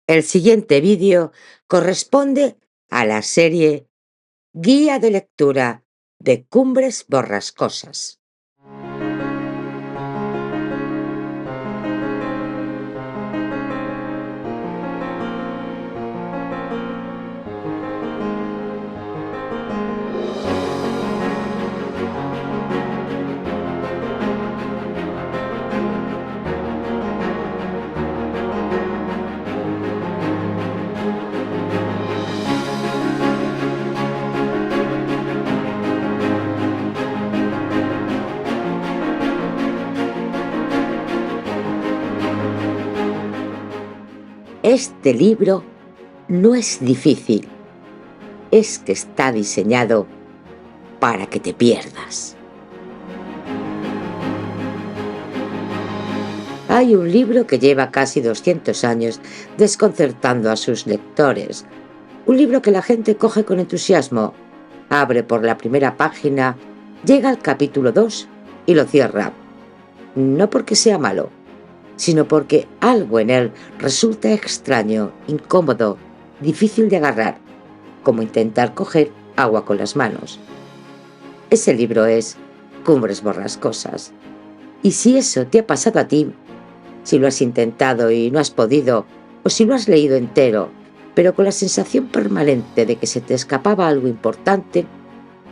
El siguiente vídeo corresponde a la serie Guía de lectura de Cumbres Borrascosas. Este libro no es difícil, es que está diseñado para que te pierdas. Hay un libro que lleva casi 200 años desconcertando a sus lectores. Un libro que la gente coge con entusiasmo, abre por la primera página, llega al capítulo 2 y lo cierra. No porque sea malo, sino porque algo en él resulta extraño, incómodo, difícil de agarrar, como intentar coger agua con las manos. Ese libro es Cumbres Borrascosas. Y si eso te ha pasado a ti, si lo has intentado y no has podido, o si lo has leído entero, pero con la sensación permanente de que se te escapaba algo importante,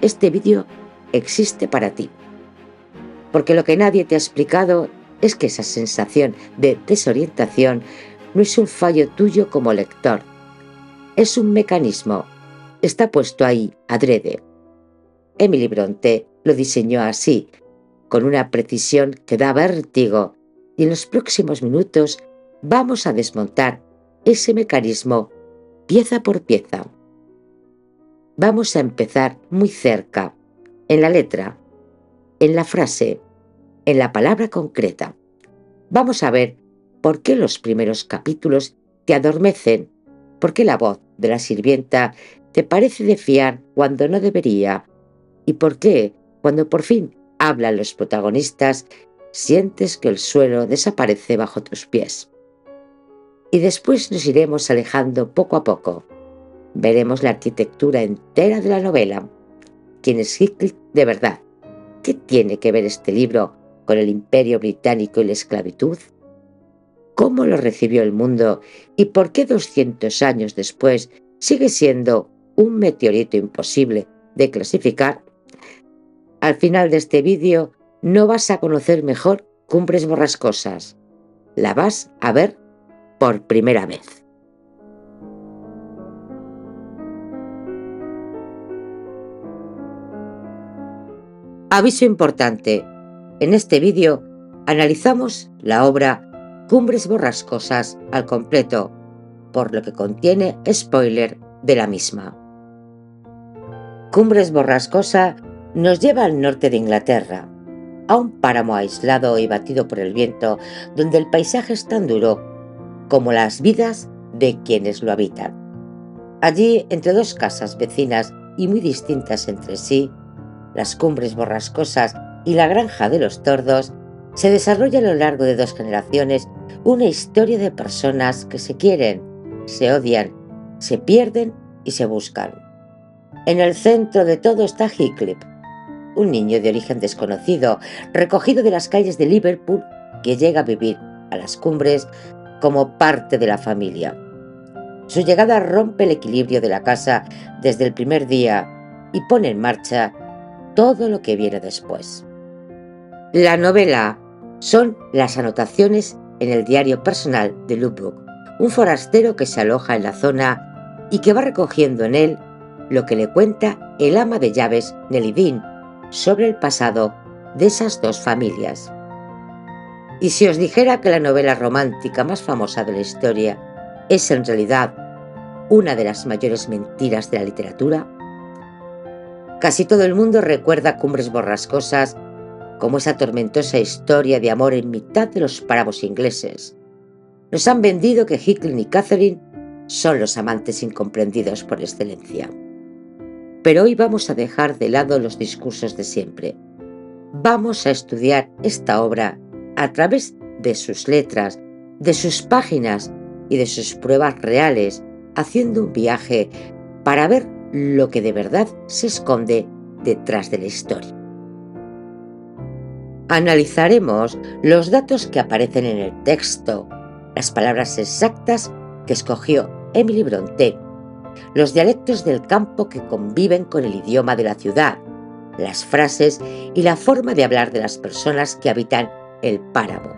este vídeo existe para ti. Porque lo que nadie te ha explicado es que esa sensación de desorientación no es un fallo tuyo como lector. Es un mecanismo. Está puesto ahí, adrede. Emily Brontë lo diseñó así, con una precisión que da vértigo, y en los próximos minutos vamos a desmontar ese mecanismo pieza por pieza. Vamos a empezar muy cerca, en la letra, en la frase, en la palabra concreta. Vamos a ver por qué los primeros capítulos te adormecen, por qué la voz de la sirvienta te parece de fiar cuando no debería, y por qué, cuando por fin hablan los protagonistas, sientes que el suelo desaparece bajo tus pies. Y después nos iremos alejando poco a poco. Veremos la arquitectura entera de la novela. ¿Quién es Heathcliff de verdad? ¿Qué tiene que ver este libro con el Imperio Británico y la esclavitud? ¿Cómo lo recibió el mundo y por qué 200 años después sigue siendo un meteorito imposible de clasificar? Al final de este vídeo no vas a conocer mejor Cumbres Borrascosas. La vas a ver por primera vez. Aviso importante. En este vídeo analizamos la obra Cumbres Borrascosas al completo, por lo que contiene spoiler de la misma. Cumbres Borrascosa nos lleva al norte de Inglaterra, a un páramo aislado y batido por el viento, donde el paisaje es tan duro como las vidas de quienes lo habitan. Allí, entre dos casas vecinas y muy distintas entre sí, las Cumbres Borrascosas y la Granja de los Tordos, se desarrolla a lo largo de 2 generaciones una historia de personas que se quieren, se odian, se pierden y se buscan. En el centro de todo está Heathcliff, un niño de origen desconocido, recogido de las calles de Liverpool, que llega a vivir a las Cumbres como parte de la familia. Su llegada rompe el equilibrio de la casa desde el primer día y pone en marcha todo lo que viene después. La novela son las anotaciones en el diario personal de Lubbock, un forastero que se aloja en la zona y que va recogiendo en él lo que le cuenta el ama de llaves Nelly Dean sobre el pasado de esas dos familias. Y si os dijera que la novela romántica más famosa de la historia es en realidad una de las mayores mentiras de la literatura, casi todo el mundo recuerda Cumbres Borrascosas como esa tormentosa historia de amor en mitad de los páramos ingleses. Nos han vendido que Heathcliff y Catherine son los amantes incomprendidos por excelencia. Pero hoy vamos a dejar de lado los discursos de siempre. Vamos a estudiar esta obra a través de sus letras, de sus páginas y de sus pruebas reales, haciendo un viaje para ver lo que de verdad se esconde detrás de la historia. Analizaremos los datos que aparecen en el texto, las palabras exactas que escogió Emily Brontë, los dialectos del campo que conviven con el idioma de la ciudad, las frases y la forma de hablar de las personas que habitan el páramo.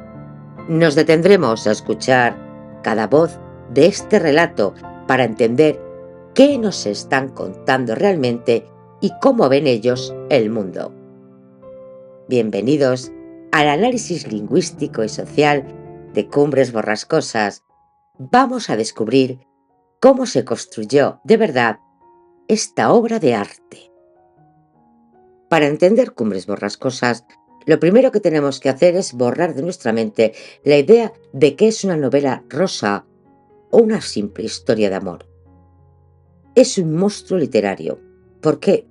Nos detendremos a escuchar cada voz de este relato para entender qué nos están contando realmente y cómo ven ellos el mundo. Bienvenidos al análisis lingüístico y social de Cumbres Borrascosas. Vamos a descubrir cómo se construyó de verdad esta obra de arte. Para entender Cumbres Borrascosas, lo primero que tenemos que hacer es borrar de nuestra mente la idea de que es una novela rosa o una simple historia de amor. Es un monstruo literario. ¿Por qué?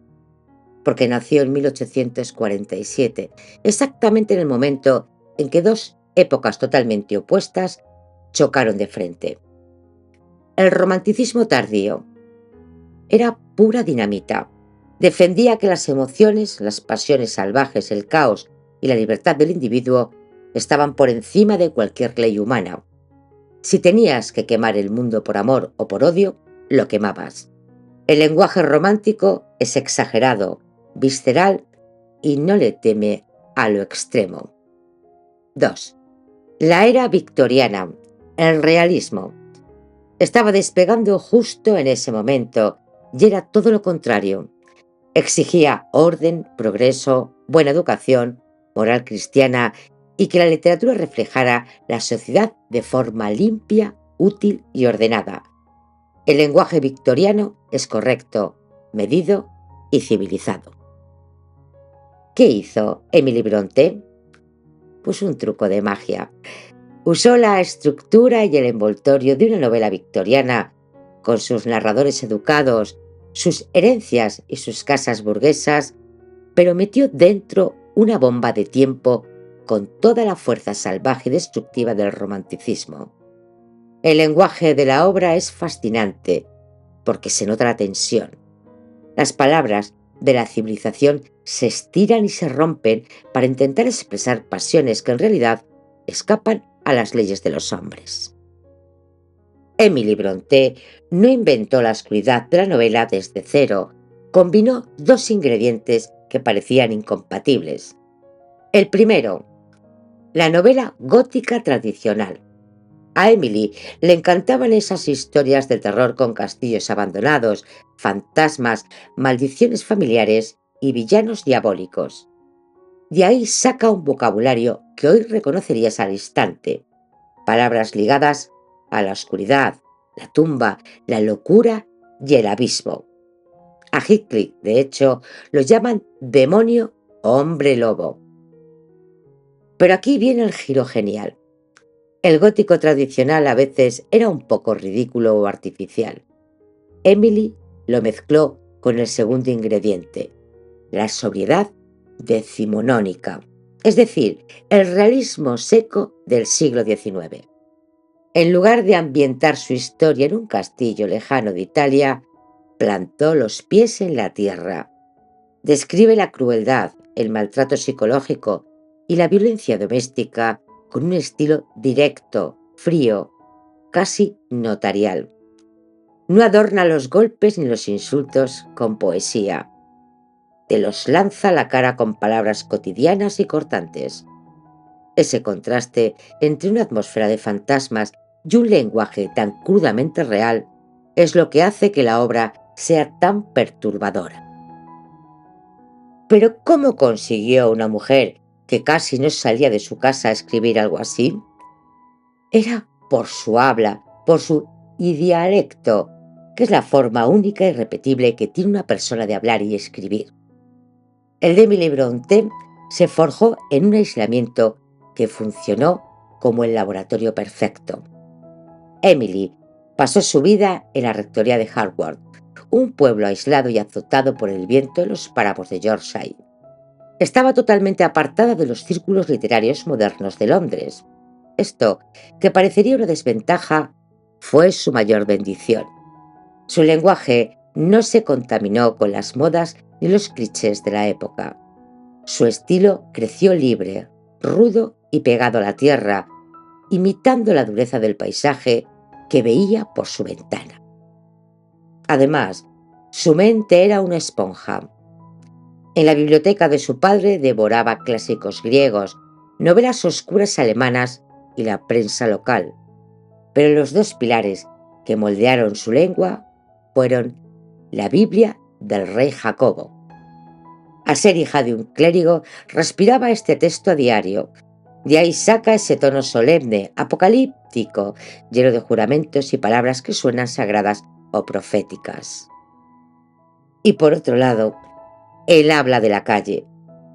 Porque nació en 1847, exactamente en el momento en que dos épocas totalmente opuestas chocaron de frente. El romanticismo tardío era pura dinamita. Defendía que las emociones, las pasiones salvajes, el caos y la libertad del individuo estaban por encima de cualquier ley humana. Si tenías que quemar el mundo por amor o por odio, lo quemabas. El lenguaje romántico es exagerado, visceral y no le teme a lo extremo. 2. La era victoriana, el realismo. Estaba despegando justo en ese momento y era todo lo contrario. Exigía orden, progreso, buena educación, moral cristiana y que la literatura reflejara la sociedad de forma limpia, útil y ordenada. El lenguaje victoriano es correcto, medido y civilizado. ¿Qué hizo Emily Brontë? Pues un truco de magia. Usó la estructura y el envoltorio de una novela victoriana, con sus narradores educados, sus herencias y sus casas burguesas, pero metió dentro una bomba de tiempo con toda la fuerza salvaje y destructiva del romanticismo. El lenguaje de la obra es fascinante, porque se nota la tensión. Las palabras de la civilización se estiran y se rompen para intentar expresar pasiones que en realidad escapan a las leyes de los hombres. Emily Brontë no inventó la oscuridad de la novela desde cero, combinó dos ingredientes que parecían incompatibles. El primero, la novela gótica tradicional. A Emily le encantaban esas historias de terror con castillos abandonados, fantasmas, maldiciones familiares y villanos diabólicos. De ahí saca un vocabulario que hoy reconocerías al instante. Palabras ligadas a la oscuridad, la tumba, la locura y el abismo. A Heathcliff, de hecho, lo llaman demonio o hombre lobo. Pero aquí viene el giro genial. El gótico tradicional a veces era un poco ridículo o artificial. Emily lo mezcló con el segundo ingrediente, la sobriedad decimonónica, es decir, el realismo seco del siglo XIX. En lugar de ambientar su historia en un castillo lejano de Italia, plantó los pies en la tierra. Describe la crueldad, el maltrato psicológico y la violencia doméstica con un estilo directo, frío, casi notarial. No adorna los golpes ni los insultos con poesía. Te los lanza a la cara con palabras cotidianas y cortantes. Ese contraste entre una atmósfera de fantasmas y un lenguaje tan crudamente real es lo que hace que la obra sea tan perturbadora. Pero ¿cómo consiguió una mujer que casi no salía de su casa a escribir algo así? Era por su habla, por su dialecto, que es la forma única y repetible que tiene una persona de hablar y escribir. El de Emily Brontë se forjó en un aislamiento que funcionó como el laboratorio perfecto. Emily pasó su vida en la rectoría de Harvard, un pueblo aislado y azotado por el viento en los páramos de Yorkshire. Estaba totalmente apartada de los círculos literarios modernos de Londres. Esto, que parecería una desventaja, fue su mayor bendición. Su lenguaje no se contaminó con las modas ni los clichés de la época. Su estilo creció libre, rudo y pegado a la tierra, imitando la dureza del paisaje que veía por su ventana. Además, su mente era una esponja. En la biblioteca de su padre devoraba clásicos griegos, novelas oscuras alemanas y la prensa local. Pero los dos pilares que moldearon su lengua fueron la Biblia del rey Jacobo. Al ser hija de un clérigo, respiraba este texto a diario. De ahí saca ese tono solemne, apocalíptico, lleno de juramentos y palabras que suenan sagradas o proféticas. Y por otro lado, él habla de la calle.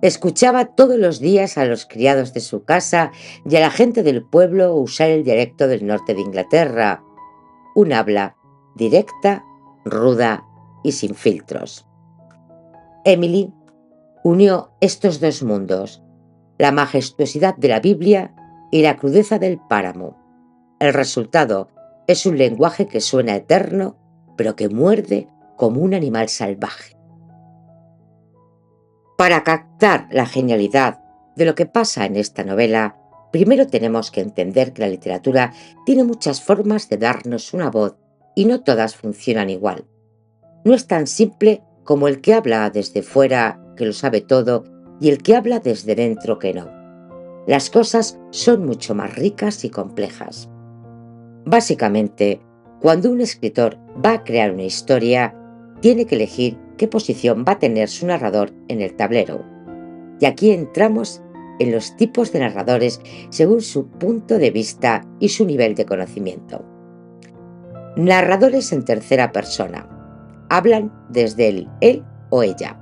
Escuchaba todos los días a los criados de su casa y a la gente del pueblo usar el dialecto del norte de Inglaterra, un habla directa, ruda y sin filtros. Emily unió estos dos mundos, la majestuosidad de la Biblia y la crudeza del páramo. El resultado es un lenguaje que suena eterno, pero que muerde como un animal salvaje. Para captar la genialidad de lo que pasa en esta novela, primero tenemos que entender que la literatura tiene muchas formas de darnos una voz y no todas funcionan igual. No es tan simple como el que habla desde fuera, que lo sabe todo, y el que habla desde dentro, que no. Las cosas son mucho más ricas y complejas. Básicamente, cuando un escritor va a crear una historia, tiene que elegir qué posición va a tener su narrador en el tablero. Y aquí entramos en los tipos de narradores según su punto de vista y su nivel de conocimiento. Narradores en tercera persona. Hablan desde él o ella.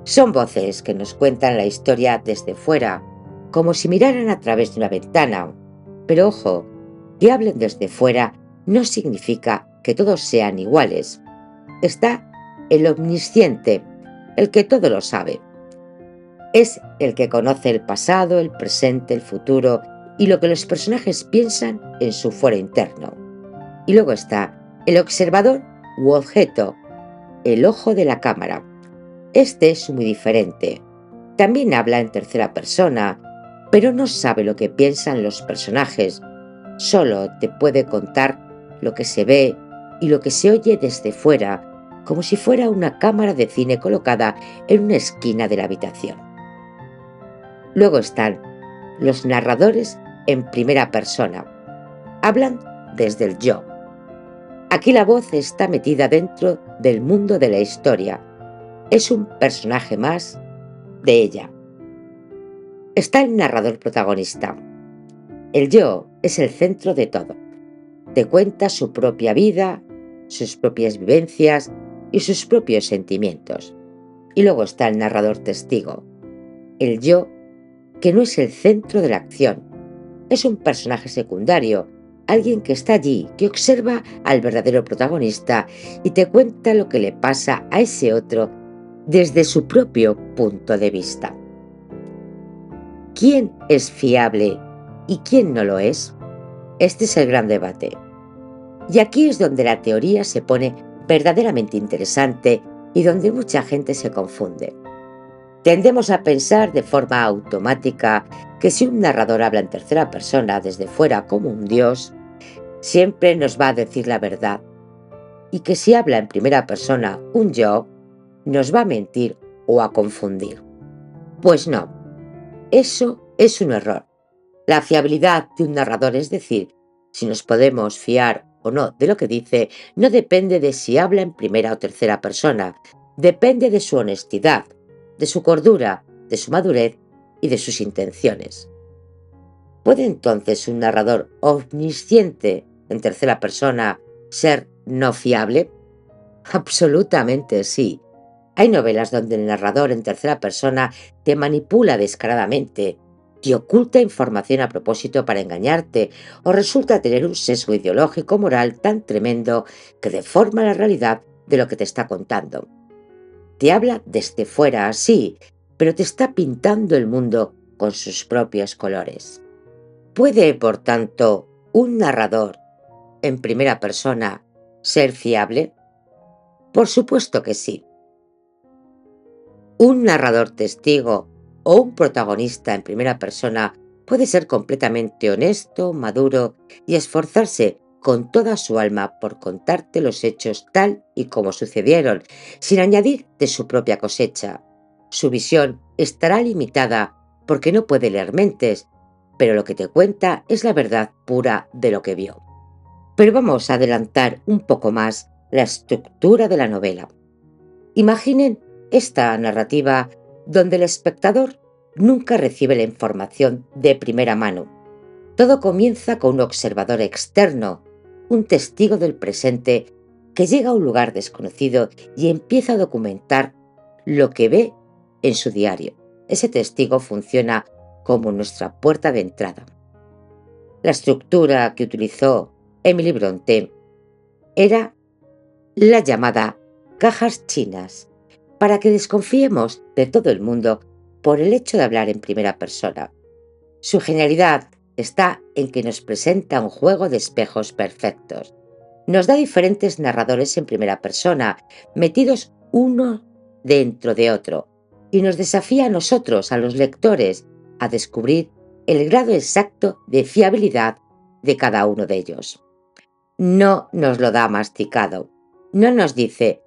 Son voces que nos cuentan la historia desde fuera, como si miraran a través de una ventana. Pero ojo, que hablen desde fuera no significa que todos sean iguales. Está el omnisciente, el que todo lo sabe. Es el que conoce el pasado, el presente, el futuro y lo que los personajes piensan en su fuero interno. Y luego está el observador u objeto, el ojo de la cámara. Este es muy diferente. También habla en tercera persona, pero no sabe lo que piensan los personajes. Solo te puede contar lo que se ve y lo que se oye desde fuera, como si fuera una cámara de cine colocada en una esquina de la habitación. Luego están los narradores en primera persona. Hablan desde el yo. Aquí la voz está metida dentro del mundo de la historia. Es un personaje más de ella. Está el narrador protagonista. El yo es el centro de todo. Te cuenta su propia vida, sus propias vivencias y sus propios sentimientos. Y luego está el narrador testigo. El yo, que no es el centro de la acción. Es un personaje secundario, alguien que está allí, que observa al verdadero protagonista y te cuenta lo que le pasa a ese otro desde su propio punto de vista. ¿Quién es fiable y quién no lo es? Este es el gran debate. Y aquí es donde la teoría se pone verdaderamente interesante y donde mucha gente se confunde. Tendemos a pensar de forma automática que si un narrador habla en tercera persona desde fuera como un dios, siempre nos va a decir la verdad, y que si habla en primera persona un yo, nos va a mentir o a confundir. Pues no, eso es un error. La fiabilidad de un narrador, es decir, si nos podemos fiar o no de lo que dice, no depende de si habla en primera o tercera persona, depende de su honestidad, de su cordura, de su madurez y de sus intenciones. ¿Puede entonces un narrador omnisciente en tercera persona ser no fiable? Absolutamente sí. Hay novelas donde el narrador en tercera persona te manipula descaradamente, te oculta información a propósito para engañarte o resulta tener un sesgo ideológico moral tan tremendo que deforma la realidad de lo que te está contando. Te habla desde fuera, sí, pero te está pintando el mundo con sus propios colores. ¿Puede, por tanto, un narrador en primera persona ser fiable? Por supuesto que sí. Un narrador testigo o un protagonista en primera persona puede ser completamente honesto, maduro y esforzarse con toda su alma por contarte los hechos tal y como sucedieron, sin añadir de su propia cosecha. Su visión estará limitada porque no puede leer mentes, pero lo que te cuenta es la verdad pura de lo que vio. Pero vamos a adelantar un poco más la estructura de la novela. Imaginen esta narrativa donde el espectador nunca recibe la información de primera mano. Todo comienza con un observador externo, un testigo del presente que llega a un lugar desconocido y empieza a documentar lo que ve en su diario. Ese testigo funciona como nuestra puerta de entrada. La estructura que utilizó Emily Brontë era la llamada cajas chinas, para que desconfiemos de todo el mundo por el hecho de hablar en primera persona. Su genialidad está en que nos presenta un juego de espejos perfectos. Nos da diferentes narradores en primera persona, metidos uno dentro de otro, y nos desafía a nosotros, a los lectores, a descubrir el grado exacto de fiabilidad de cada uno de ellos. No nos lo da masticado. No nos dice,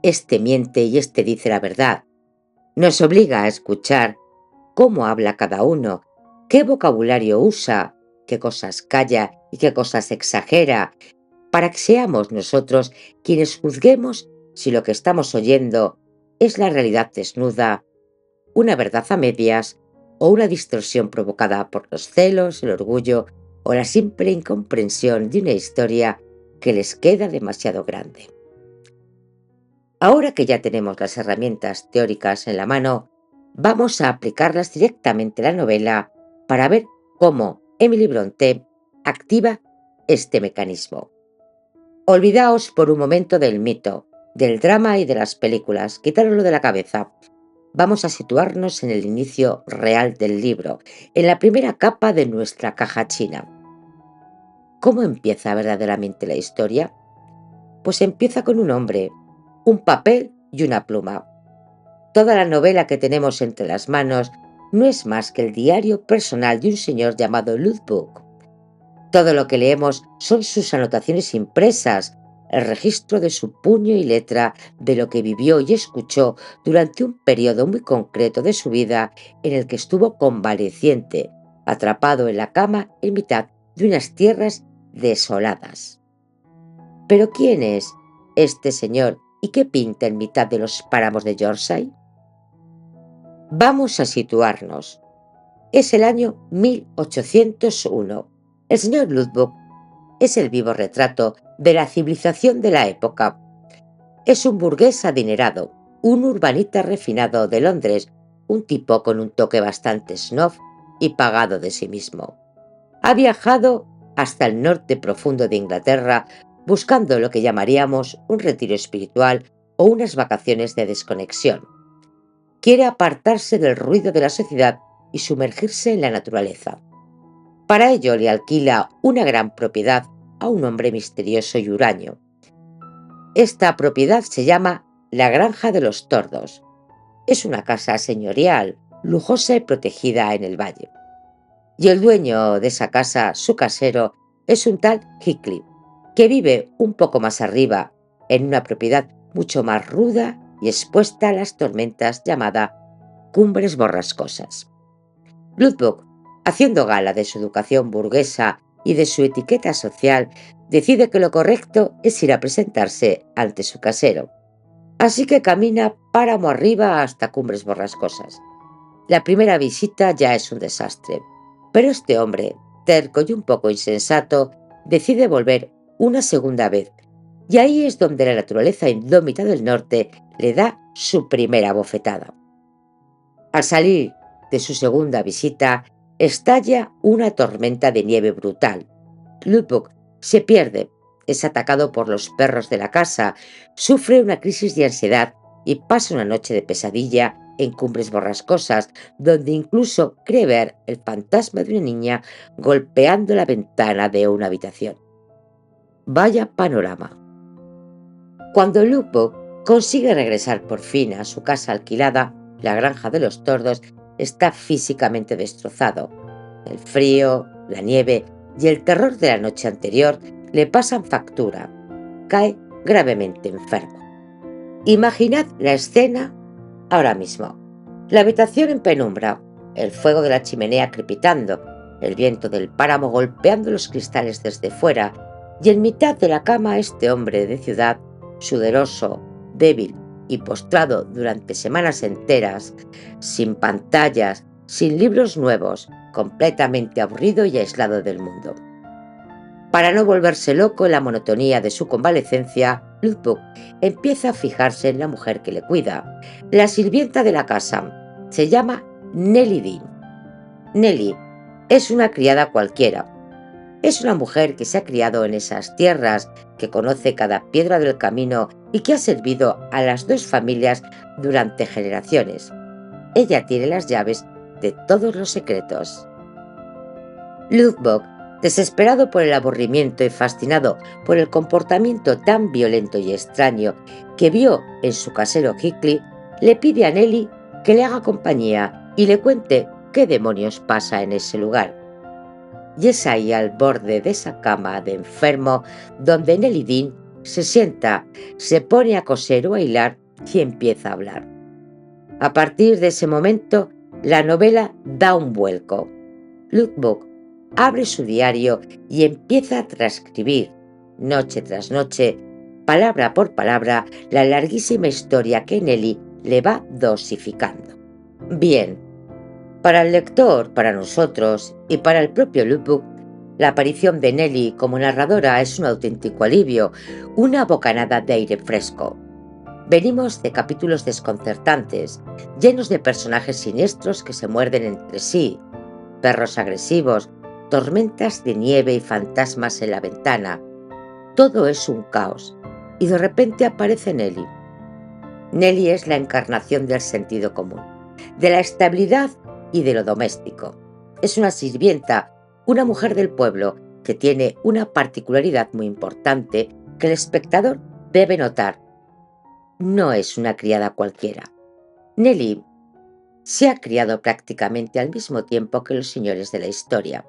este miente y este dice la verdad. Nos obliga a escuchar cómo habla cada uno, qué vocabulario usa, qué cosas calla y qué cosas exagera, para que seamos nosotros quienes juzguemos si lo que estamos oyendo es la realidad desnuda, una verdad a medias o una distorsión provocada por los celos, el orgullo o la simple incomprensión de una historia que les queda demasiado grande. Ahora que ya tenemos las herramientas teóricas en la mano, vamos a aplicarlas directamente a la novela para ver cómo Emily Brontë activa este mecanismo. Olvidaos por un momento del mito, del drama y de las películas, quitároslo de la cabeza. Vamos a situarnos en el inicio real del libro, en la primera capa de nuestra caja china. ¿Cómo empieza verdaderamente la historia? Pues empieza con un hombre, un papel y una pluma. Toda la novela que tenemos entre las manos no es más que el diario personal de un señor llamado Lothbrok. Todo lo que leemos son sus anotaciones impresas, el registro de su puño y letra de lo que vivió y escuchó durante un periodo muy concreto de su vida en el que estuvo convaleciente, atrapado en la cama en mitad de unas tierras desoladas. ¿Pero quién es este señor y qué pinta en mitad de los páramos de Yorkshire? Vamos a situarnos. Es el año 1801. El señor Lothbrok es el vivo retrato de la civilización de la época. Es un burgués adinerado, un urbanita refinado de Londres, un tipo con un toque bastante snob y pagado de sí mismo. Ha viajado hasta el norte profundo de Inglaterra buscando lo que llamaríamos un retiro espiritual o unas vacaciones de desconexión. Quiere apartarse del ruido de la sociedad y sumergirse en la naturaleza. Para ello le alquila una gran propiedad a un hombre misterioso y huraño. Esta propiedad se llama la Granja de los Tordos. Es una casa señorial, lujosa y protegida en el valle. Y el dueño de esa casa, su casero, es un tal Heathcliff, que vive un poco más arriba, en una propiedad mucho más ruda y expuesta a las tormentas llamada Cumbres Borrascosas. Lothbrok, haciendo gala de su educación burguesa y de su etiqueta social, decide que lo correcto es ir a presentarse ante su casero. Así que camina páramo arriba hasta Cumbres Borrascosas. La primera visita ya es un desastre, pero este hombre, terco y un poco insensato, decide volver una segunda vez, y ahí es donde la naturaleza indómita del norte le da su primera bofetada. Al salir de su segunda visita, estalla una tormenta de nieve brutal. Lothbrok se pierde, es atacado por los perros de la casa, sufre una crisis de ansiedad y pasa una noche de pesadilla en Cumbres Borrascosas, donde incluso cree ver el fantasma de una niña golpeando la ventana de una habitación. Vaya panorama. Cuando Lupo consigue regresar por fin a su casa alquilada, la granja de los tordos está físicamente destrozado. El frío, la nieve y el terror de la noche anterior le pasan factura. Cae gravemente enfermo. Imaginad la escena ahora mismo. La habitación en penumbra, el fuego de la chimenea crepitando, el viento del páramo golpeando los cristales desde fuera, y en mitad de la cama este hombre de ciudad, sudoroso, débil y postrado durante semanas enteras, sin pantallas, sin libros nuevos, completamente aburrido y aislado del mundo. Para no volverse loco en la monotonía de su convalecencia, Luzbuk empieza a fijarse en la mujer que le cuida, la sirvienta de la casa. Se llama Nelly Dean. Nelly es una criada cualquiera. Es una mujer que se ha criado en esas tierras, que conoce cada piedra del camino y que ha servido a las dos familias durante generaciones. Ella tiene las llaves de todos los secretos. Luzbok, desesperado por el aburrimiento y fascinado por el comportamiento tan violento y extraño que vio en su casero Hickley, le pide a Nelly que le haga compañía y le cuente qué demonios pasa en ese lugar. Y es ahí, al borde de esa cama de enfermo, donde Nelly Dean se sienta, se pone a coser o a hilar y empieza a hablar. A partir de ese momento, la novela da un vuelco. Luzbok abre su diario y empieza a transcribir, noche tras noche, palabra por palabra, la larguísima historia que Nelly le va dosificando. Bien, para el lector, para nosotros y para el propio Luzbok, la aparición de Nelly como narradora es un auténtico alivio, una bocanada de aire fresco. Venimos de capítulos desconcertantes, llenos de personajes siniestros que se muerden entre sí, perros agresivos, tormentas de nieve y fantasmas en la ventana. Todo es un caos, y de repente aparece Nelly. Nelly es la encarnación del sentido común, de la estabilidad y de lo doméstico. Es una sirvienta, una mujer del pueblo que tiene una particularidad muy importante que el espectador debe notar. No es una criada cualquiera. Nelly se ha criado prácticamente al mismo tiempo que los señores de la historia.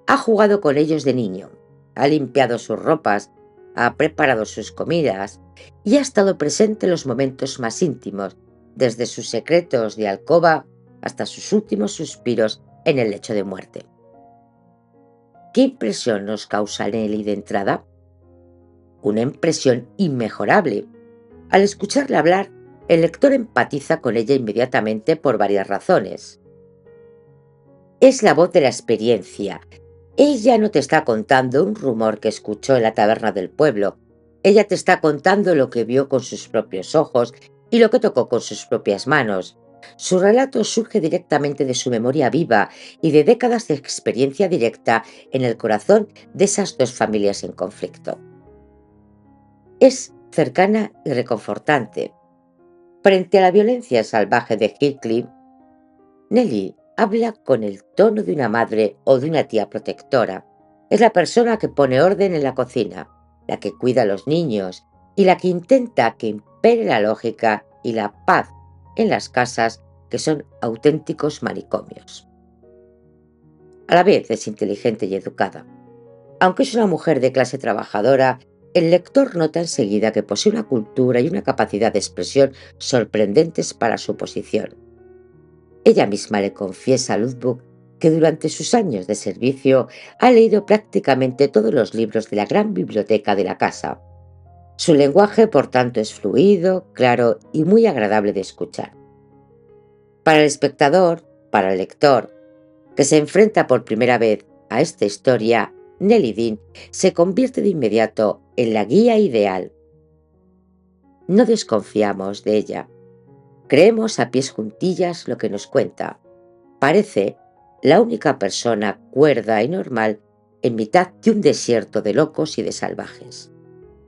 Ha jugado con ellos de niño, ha limpiado sus ropas, ha preparado sus comidas y ha estado presente en los momentos más íntimos, desde sus secretos de alcoba hasta sus últimos suspiros en el lecho de muerte. ¿Qué impresión nos causa Nelly de entrada? Una impresión inmejorable. Al escucharla hablar, el lector empatiza con ella inmediatamente por varias razones. Es la voz de la experiencia. Ella no te está contando un rumor que escuchó en la taberna del pueblo. Ella te está contando lo que vio con sus propios ojos y lo que tocó con sus propias manos. Su relato surge directamente de su memoria viva y de décadas de experiencia directa en el corazón de esas dos familias en conflicto. Es cercana y reconfortante. Frente a la violencia salvaje de Hickley, Nelly habla con el tono de una madre o de una tía protectora. Es la persona que pone orden en la cocina, la que cuida a los niños y la que intenta que impere la lógica y la paz en las casas que son auténticos manicomios. A la vez es inteligente y educada. Aunque es una mujer de clase trabajadora, el lector nota enseguida que posee una cultura y una capacidad de expresión sorprendentes para su posición. Ella misma le confiesa a Luzbok que durante sus años de servicio ha leído prácticamente todos los libros de la gran biblioteca de la casa. Su lenguaje, por tanto, es fluido, claro y muy agradable de escuchar. Para el espectador, para el lector, que se enfrenta por primera vez a esta historia, Nelly Dean se convierte de inmediato en la guía ideal. No desconfiamos de ella. Creemos a pies juntillas lo que nos cuenta. Parece la única persona cuerda y normal en mitad de un desierto de locos y de salvajes.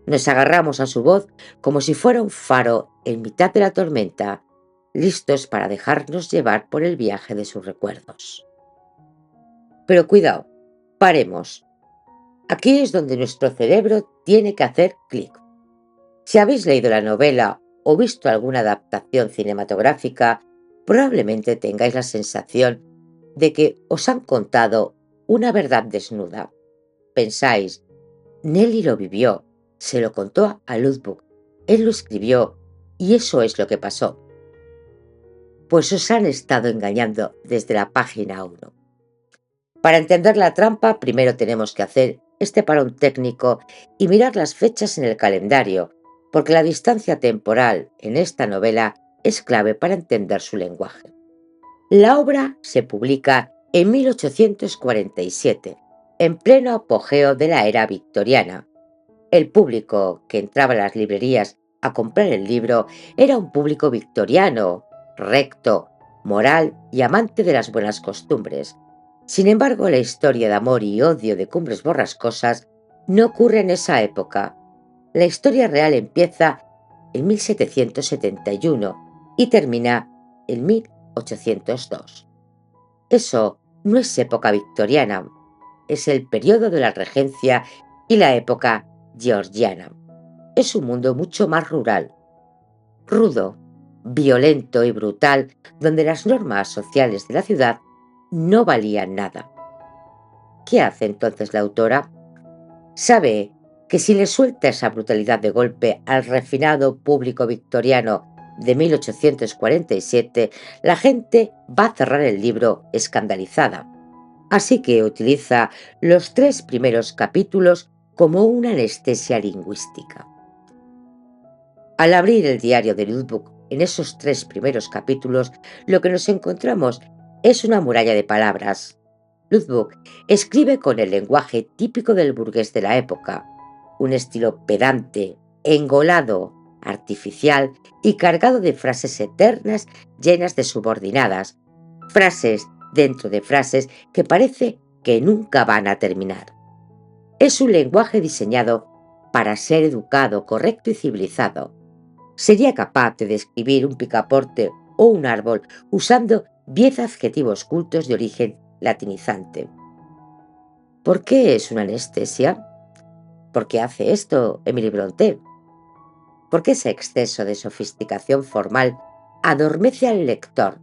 Nos agarramos a su voz como si fuera un faro en mitad de la tormenta, listos para dejarnos llevar por el viaje de sus recuerdos. Pero cuidado, paremos. Aquí es donde nuestro cerebro tiene que hacer clic. Si habéis leído la novela o visto alguna adaptación cinematográfica, probablemente tengáis la sensación de que os han contado una verdad desnuda. Pensáis, Nelly lo vivió, se lo contó a Ludwig, él lo escribió y eso es lo que pasó. Pues os han estado engañando desde la página 1. Para entender la trampa, primero tenemos que hacer este parón técnico y mirar las fechas en el calendario, porque la distancia temporal en esta novela es clave para entender su lenguaje. La obra se publica en 1847, en pleno apogeo de la era victoriana. El público que entraba a las librerías a comprar el libro era un público victoriano, recto, moral y amante de las buenas costumbres. Sin embargo, la historia de amor y odio de Cumbres Borrascosas no ocurre en esa época. La historia real empieza en 1771 y termina en 1802. Eso no es época victoriana, es el periodo de la regencia y la época georgiana. Es un mundo mucho más rural, rudo, violento y brutal, donde las normas sociales de la ciudad no valían nada. ¿Qué hace entonces la autora? Sabe que si le suelta esa brutalidad de golpe al refinado público victoriano de 1847, la gente va a cerrar el libro escandalizada. Así que utiliza los 3 primeros capítulos como una anestesia lingüística. Al abrir el diario de Ludwig en esos 3 primeros capítulos, lo que nos encontramos es una muralla de palabras. Ludwig escribe con el lenguaje típico del burgués de la época, un estilo pedante, engolado, artificial y cargado de frases eternas llenas de subordinadas, frases dentro de frases que parece que nunca van a terminar. Es un lenguaje diseñado para ser educado, correcto y civilizado. Sería capaz de describir un picaporte o un árbol usando 10 adjetivos cultos de origen latinizante. ¿Por qué es una anestesia? ¿Por qué hace esto Emily Brontë? Porque ese exceso de sofisticación formal adormece al lector,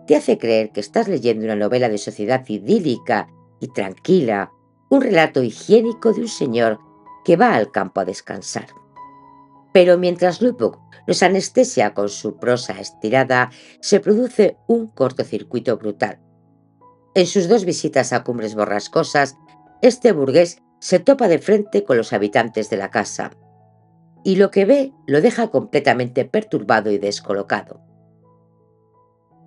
te hace creer que estás leyendo una novela de sociedad idílica y tranquila, un relato higiénico de un señor que va al campo a descansar. Pero mientras Ludwig nos anestesia con su prosa estirada, se produce un cortocircuito brutal. En sus 2 visitas a Cumbres Borrascosas, este burgués se topa de frente con los habitantes de la casa, y lo que ve lo deja completamente perturbado y descolocado.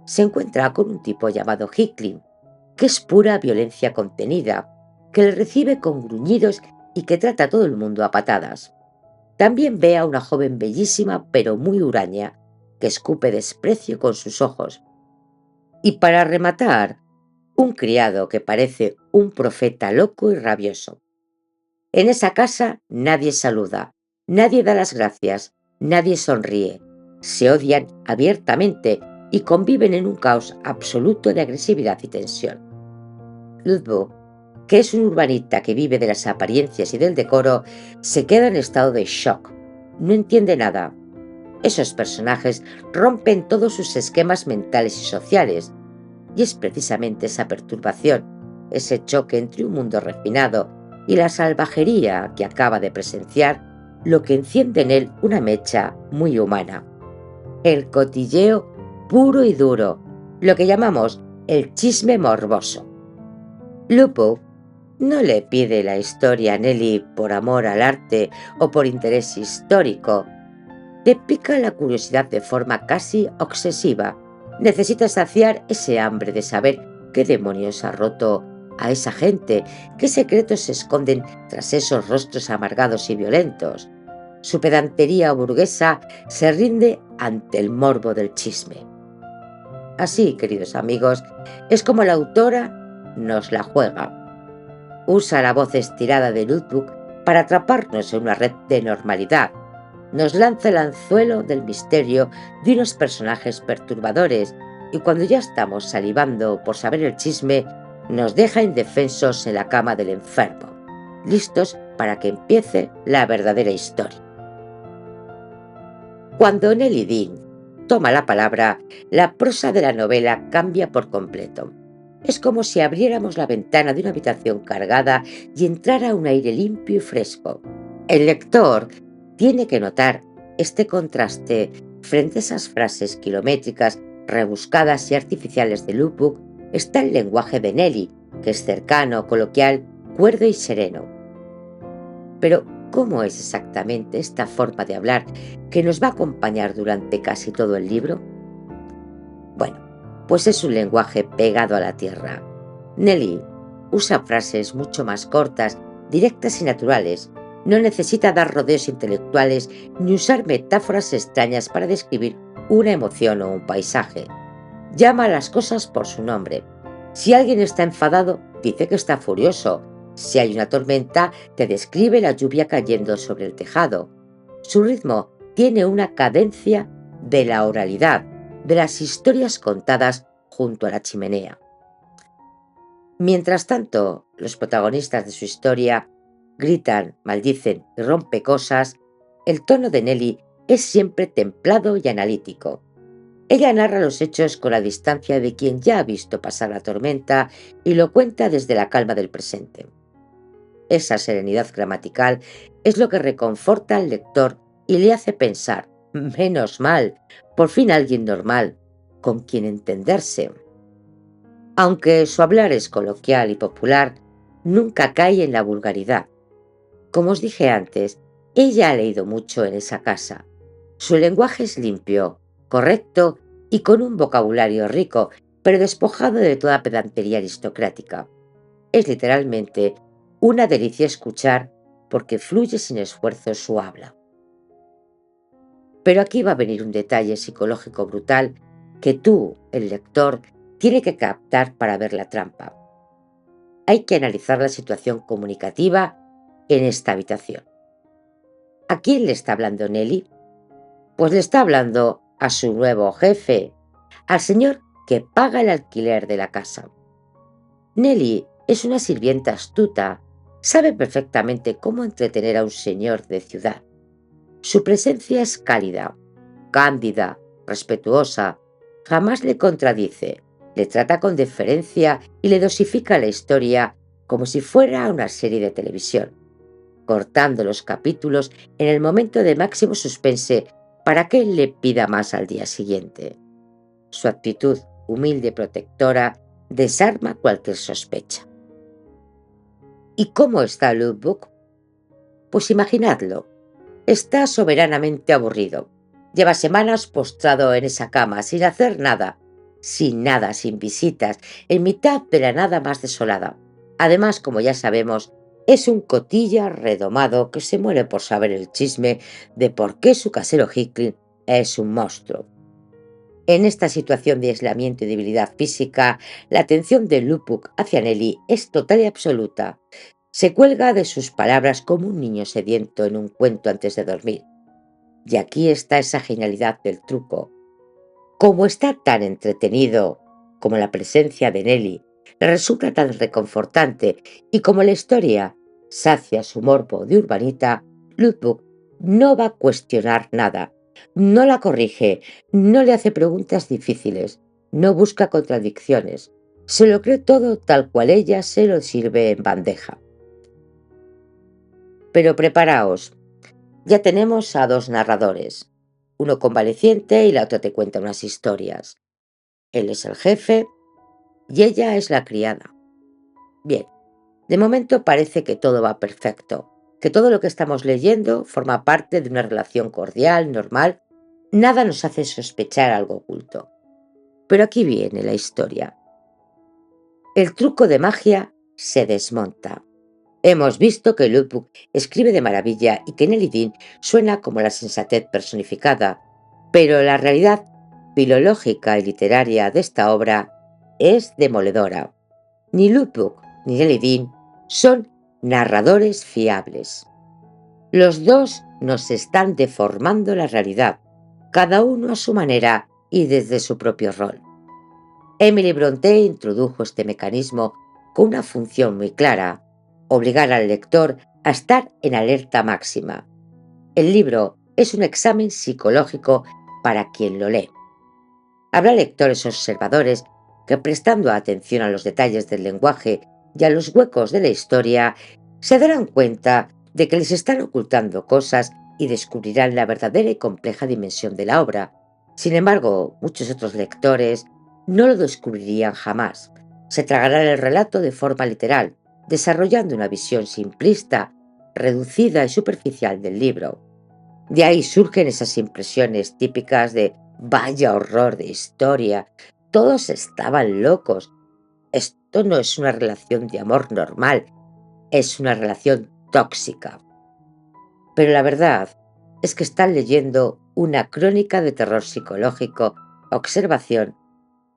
Se encuentra con un tipo llamado Hickling, que es pura violencia contenida, que le recibe con gruñidos y que trata a todo el mundo a patadas. También ve a una joven bellísima pero muy huraña, que escupe desprecio con sus ojos. Y para rematar, un criado que parece un profeta loco y rabioso. En esa casa nadie saluda, nadie da las gracias, nadie sonríe. Se odian abiertamente y conviven en un caos absoluto de agresividad y tensión. Ludwig, que es un urbanita que vive de las apariencias y del decoro, se queda en estado de shock. No entiende nada. Esos personajes rompen todos sus esquemas mentales y sociales, y es precisamente esa perturbación, ese choque entre un mundo refinado y la salvajería que acaba de presenciar, lo que enciende en él una mecha muy humana. El cotilleo puro y duro, lo que llamamos el chisme morboso. Lupo no le pide la historia a Nelly por amor al arte o por interés histórico. Le pica la curiosidad de forma casi obsesiva. Necesita saciar ese hambre de saber qué demonios ha roto a esa gente, qué secretos se esconden tras esos rostros amargados y violentos. Su pedantería burguesa se rinde ante el morbo del chisme. Así, queridos amigos, es como la autora nos la juega. Usa la voz estirada de Ludwig para atraparnos en una red de normalidad. Nos lanza el anzuelo del misterio de unos personajes perturbadores y cuando ya estamos salivando por saber el chisme, nos deja indefensos en la cama del enfermo. listos para que empiece la verdadera historia. Cuando Nellie Dean toma la palabra, la prosa de la novela cambia por completo. Es como si abriéramos la ventana de una habitación cargada y entrara un aire limpio y fresco. El lector tiene que notar este contraste frente a esas frases kilométricas, rebuscadas y artificiales de Lookbook. Está el lenguaje de Nellie, que es cercano, coloquial, cuerdo y sereno. Pero, ¿cómo es exactamente esta forma de hablar que nos va a acompañar durante casi todo el libro? Bueno, pues es un lenguaje pegado a la tierra. Nellie usa frases mucho más cortas, directas y naturales. No necesita dar rodeos intelectuales ni usar metáforas extrañas para describir una emoción o un paisaje. Llama a las cosas por su nombre. Si alguien está enfadado, dice que está furioso. Si hay una tormenta, te describe la lluvia cayendo sobre el tejado. Su ritmo tiene una cadencia de la oralidad, de las historias contadas junto a la chimenea. Mientras tanto, los protagonistas de su historia gritan, maldicen y rompen cosas. El tono de Nellie es siempre templado y analítico. Ella narra los hechos con la distancia de quien ya ha visto pasar la tormenta y lo cuenta desde la calma del presente. Esa serenidad gramatical es lo que reconforta al lector y le hace pensar, menos mal, por fin alguien normal, con quien entenderse. Aunque su hablar es coloquial y popular, nunca cae en la vulgaridad. Como os dije antes, ella ha leído mucho en esa casa. Su lenguaje es limpio, correcto y con un vocabulario rico, pero despojado de toda pedantería aristocrática. Es literalmente una delicia escuchar porque fluye sin esfuerzo su habla. Pero aquí va a venir un detalle psicológico brutal que tú, el lector, tiene que captar para ver la trampa. Hay que analizar la situación comunicativa en esta habitación. ¿A quién le está hablando Nellie? Pues le está hablando a su nuevo jefe, al señor que paga el alquiler de la casa. Nellie es una sirvienta astuta, sabe perfectamente cómo entretener a un señor de ciudad. Su presencia es cálida, cándida, respetuosa, jamás le contradice, le trata con deferencia y le dosifica la historia como si fuera una serie de televisión, cortando los capítulos en el momento de máximo suspense para que él le pida más al día siguiente. Su actitud humilde y protectora desarma cualquier sospecha. ¿Y cómo está Lookbook? Pues imaginadlo, está soberanamente aburrido. Lleva semanas postrado en esa cama, sin hacer nada, sin visitas, en mitad de la nada más desolada. Además, como ya sabemos, es un cotilla redomado que se muere por saber el chisme de por qué su casero Hicklin es un monstruo. En esta situación de aislamiento y debilidad física, la atención de Lookbook hacia Nellie es total y absoluta. Se cuelga de sus palabras como un niño sediento en un cuento antes de dormir. Y aquí está esa genialidad del truco. Como está tan entretenido como la presencia de Nellie le resulta tan reconfortante y como la historia sacia su morbo de urbanita, Lookbook no va a cuestionar nada, no la corrige, no le hace preguntas difíciles, no busca contradicciones, se lo cree todo tal cual ella se lo sirve en bandeja. Pero preparaos, ya tenemos a dos narradores, uno convaleciente y la otra te cuenta unas historias. Él es el jefe y ella es la criada. Bien, de momento parece que todo va perfecto, que todo lo que estamos leyendo forma parte de una relación cordial, normal, nada nos hace sospechar algo oculto. Pero aquí viene la historia. El truco de magia se desmonta. Hemos visto que Lookbook escribe de maravilla y que Nellie Dean suena como la sensatez personificada, pero la realidad filológica y literaria de esta obra es demoledora. Ni Lookbook ni Nellie Dean son narradores fiables. Los dos nos están deformando la realidad, cada uno a su manera y desde su propio rol. Emily Brontë introdujo este mecanismo con una función muy clara. obligar al lector a estar en alerta máxima. El libro es un examen psicológico para quien lo lee. Habrá lectores observadores que, prestando atención a los detalles del lenguaje y a los huecos de la historia, se darán cuenta de que les están ocultando cosas y descubrirán la verdadera y compleja dimensión de la obra. Sin embargo, muchos otros lectores no lo descubrirían jamás. Se tragarán el relato de forma literal, desarrollando una visión simplista, reducida y superficial del libro. De ahí surgen esas impresiones típicas de vaya horror de historia, todos estaban locos. Esto no es una relación de amor normal, es una relación tóxica. Pero la verdad es que están leyendo una crónica de terror psicológico, observación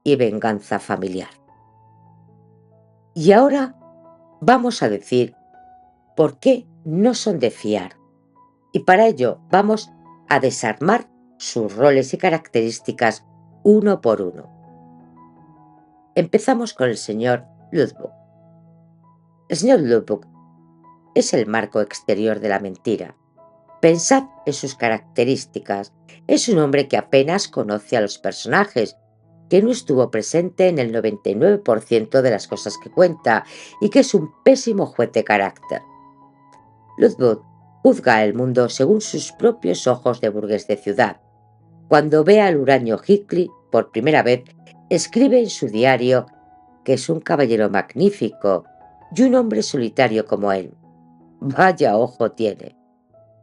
y venganza familiar. Y ahora vamos a decir por qué no son de fiar. Y para ello vamos a desarmar sus roles y características uno por uno. Empezamos con el señor Ludwig. El señor Ludwig es el marco exterior de la mentira. Pensad en sus características. Es un hombre que apenas conoce a los personajes, que no estuvo presente en el 99% de las cosas que cuenta y que es un pésimo juez de carácter. Ludwig juzga el mundo según sus propios ojos de burgués de ciudad. Cuando ve al huraño Hickly por primera vez, escribe en su diario que es un caballero magnífico y un hombre solitario como él. Vaya ojo tiene.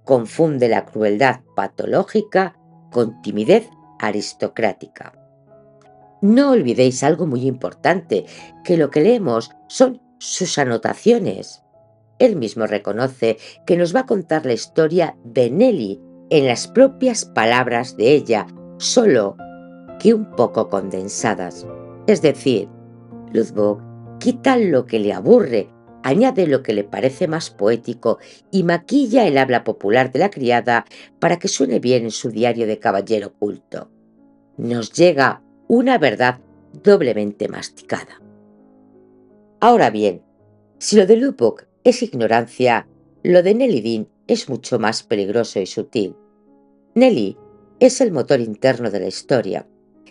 Confunde la crueldad patológica con timidez aristocrática. No olvidéis algo muy importante, que lo que leemos son sus anotaciones. Él mismo reconoce que nos va a contar la historia de Nelly en las propias palabras de ella, solo que un poco condensadas. Es decir, Ludwig quita lo que le aburre, añade lo que le parece más poético y maquilla el habla popular de la criada para que suene bien en su diario de caballero culto. Nos llega una verdad doblemente masticada. Ahora bien, si lo de Ludwig es ignorancia, lo de Nelly Dean es mucho más peligroso y sutil. Nelly es el motor interno de la historia.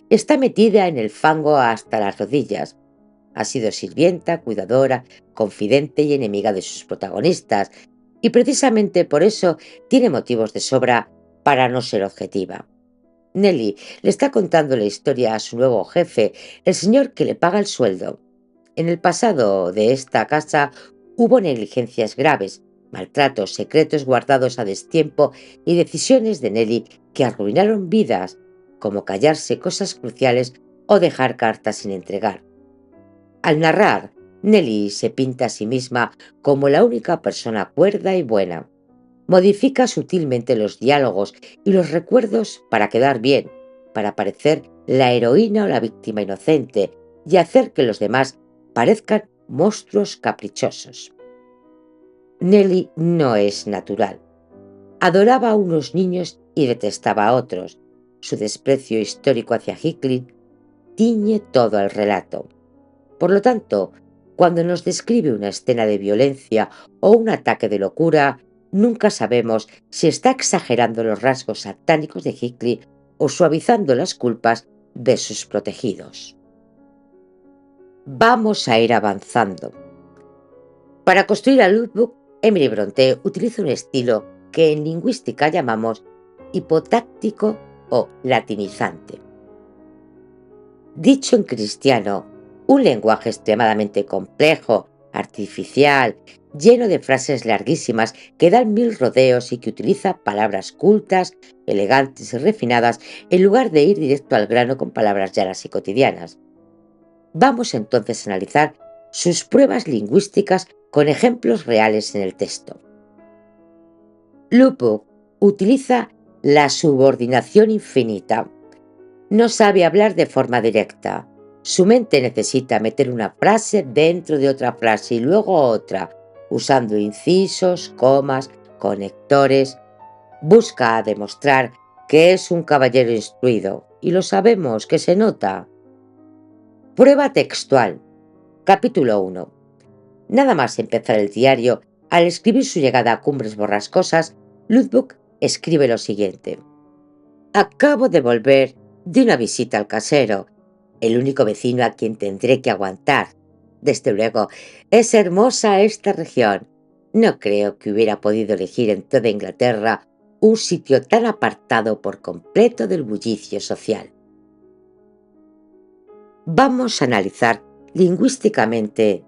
Está metida en el fango hasta las rodillas. Ha sido sirvienta, cuidadora, confidente y enemiga de sus protagonistas, y precisamente por eso tiene motivos de sobra para no ser objetiva. Nelly le está contando la historia a su nuevo jefe, el señor que le paga el sueldo. En el pasado de esta casa hubo negligencias graves, maltratos, secretos guardados a destiempo y decisiones de Nelly que arruinaron vidas, como callarse cosas cruciales o dejar cartas sin entregar. Al narrar, Nelly se pinta a sí misma como la única persona cuerda y buena. Modifica sutilmente los diálogos y los recuerdos para quedar bien, para parecer la heroína o la víctima inocente y hacer que los demás parezcan monstruos caprichosos. Nelly no es natural. Adoraba a unos niños y detestaba a otros. Su desprecio histórico hacia Hickling tiñe todo el relato. Por lo tanto, cuando nos describe una escena de violencia o un ataque de locura, nunca sabemos si está exagerando los rasgos satánicos de Hickling o suavizando las culpas de sus protegidos. Vamos a ir avanzando. Para construir a Ludwig, Emily Brontë utiliza un estilo que en lingüística llamamos hipotáctico o latinizante. Dicho en cristiano, un lenguaje extremadamente complejo, artificial, lleno de frases larguísimas que dan mil rodeos y que utiliza palabras cultas, elegantes y refinadas en lugar de ir directo al grano con palabras llanas y cotidianas. Vamos entonces a analizar sus pruebas lingüísticas con ejemplos reales en el texto. Ludwig utiliza la subordinación infinita. No sabe hablar de forma directa. Su mente necesita meter una frase dentro de otra frase y luego otra, usando incisos, comas, conectores. Busca demostrar que es un caballero instruido, y lo sabemos, que se nota. Prueba textual. Capítulo 1. Nada más empezar el diario, al escribir su llegada a Cumbres Borrascosas, Lodbrok escribe lo siguiente: acabo de volver de una visita al casero, el único vecino a quien tendré que aguantar. Desde luego, es hermosa esta región. No creo que hubiera podido elegir en toda Inglaterra un sitio tan apartado por completo del bullicio social. Vamos a analizar lingüísticamente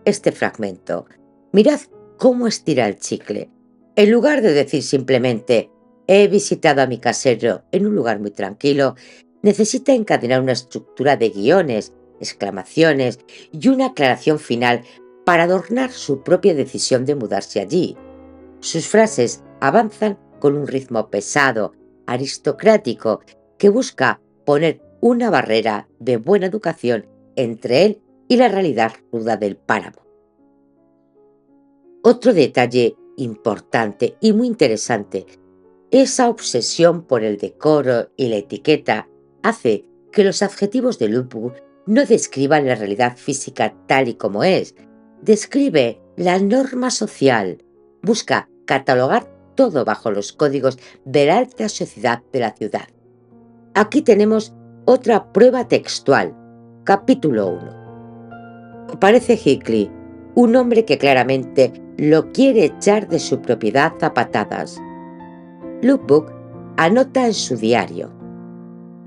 este fragmento. Mirad cómo estira el chicle. En lugar de decir simplemente he visitado a mi casero en un lugar muy tranquilo, necesita encadenar una estructura de guiones, exclamaciones y una aclaración final para adornar su propia decisión de mudarse allí. Sus frases avanzan con un ritmo pesado, aristocrático, que busca poner una barrera de buena educación entre él y la realidad ruda del páramo. Otro detalle importante y muy interesante: esa obsesión por el decoro y la etiqueta hace que los adjetivos de Lodbrok no describan la realidad física tal y como es, describe la norma social, busca catalogar todo bajo los códigos de la alta sociedad de la ciudad. Aquí tenemos otra prueba textual. Capítulo 1. Aparece Hinckley, un hombre que claramente lo quiere echar de su propiedad a patadas. Lodbrok anota en su diario: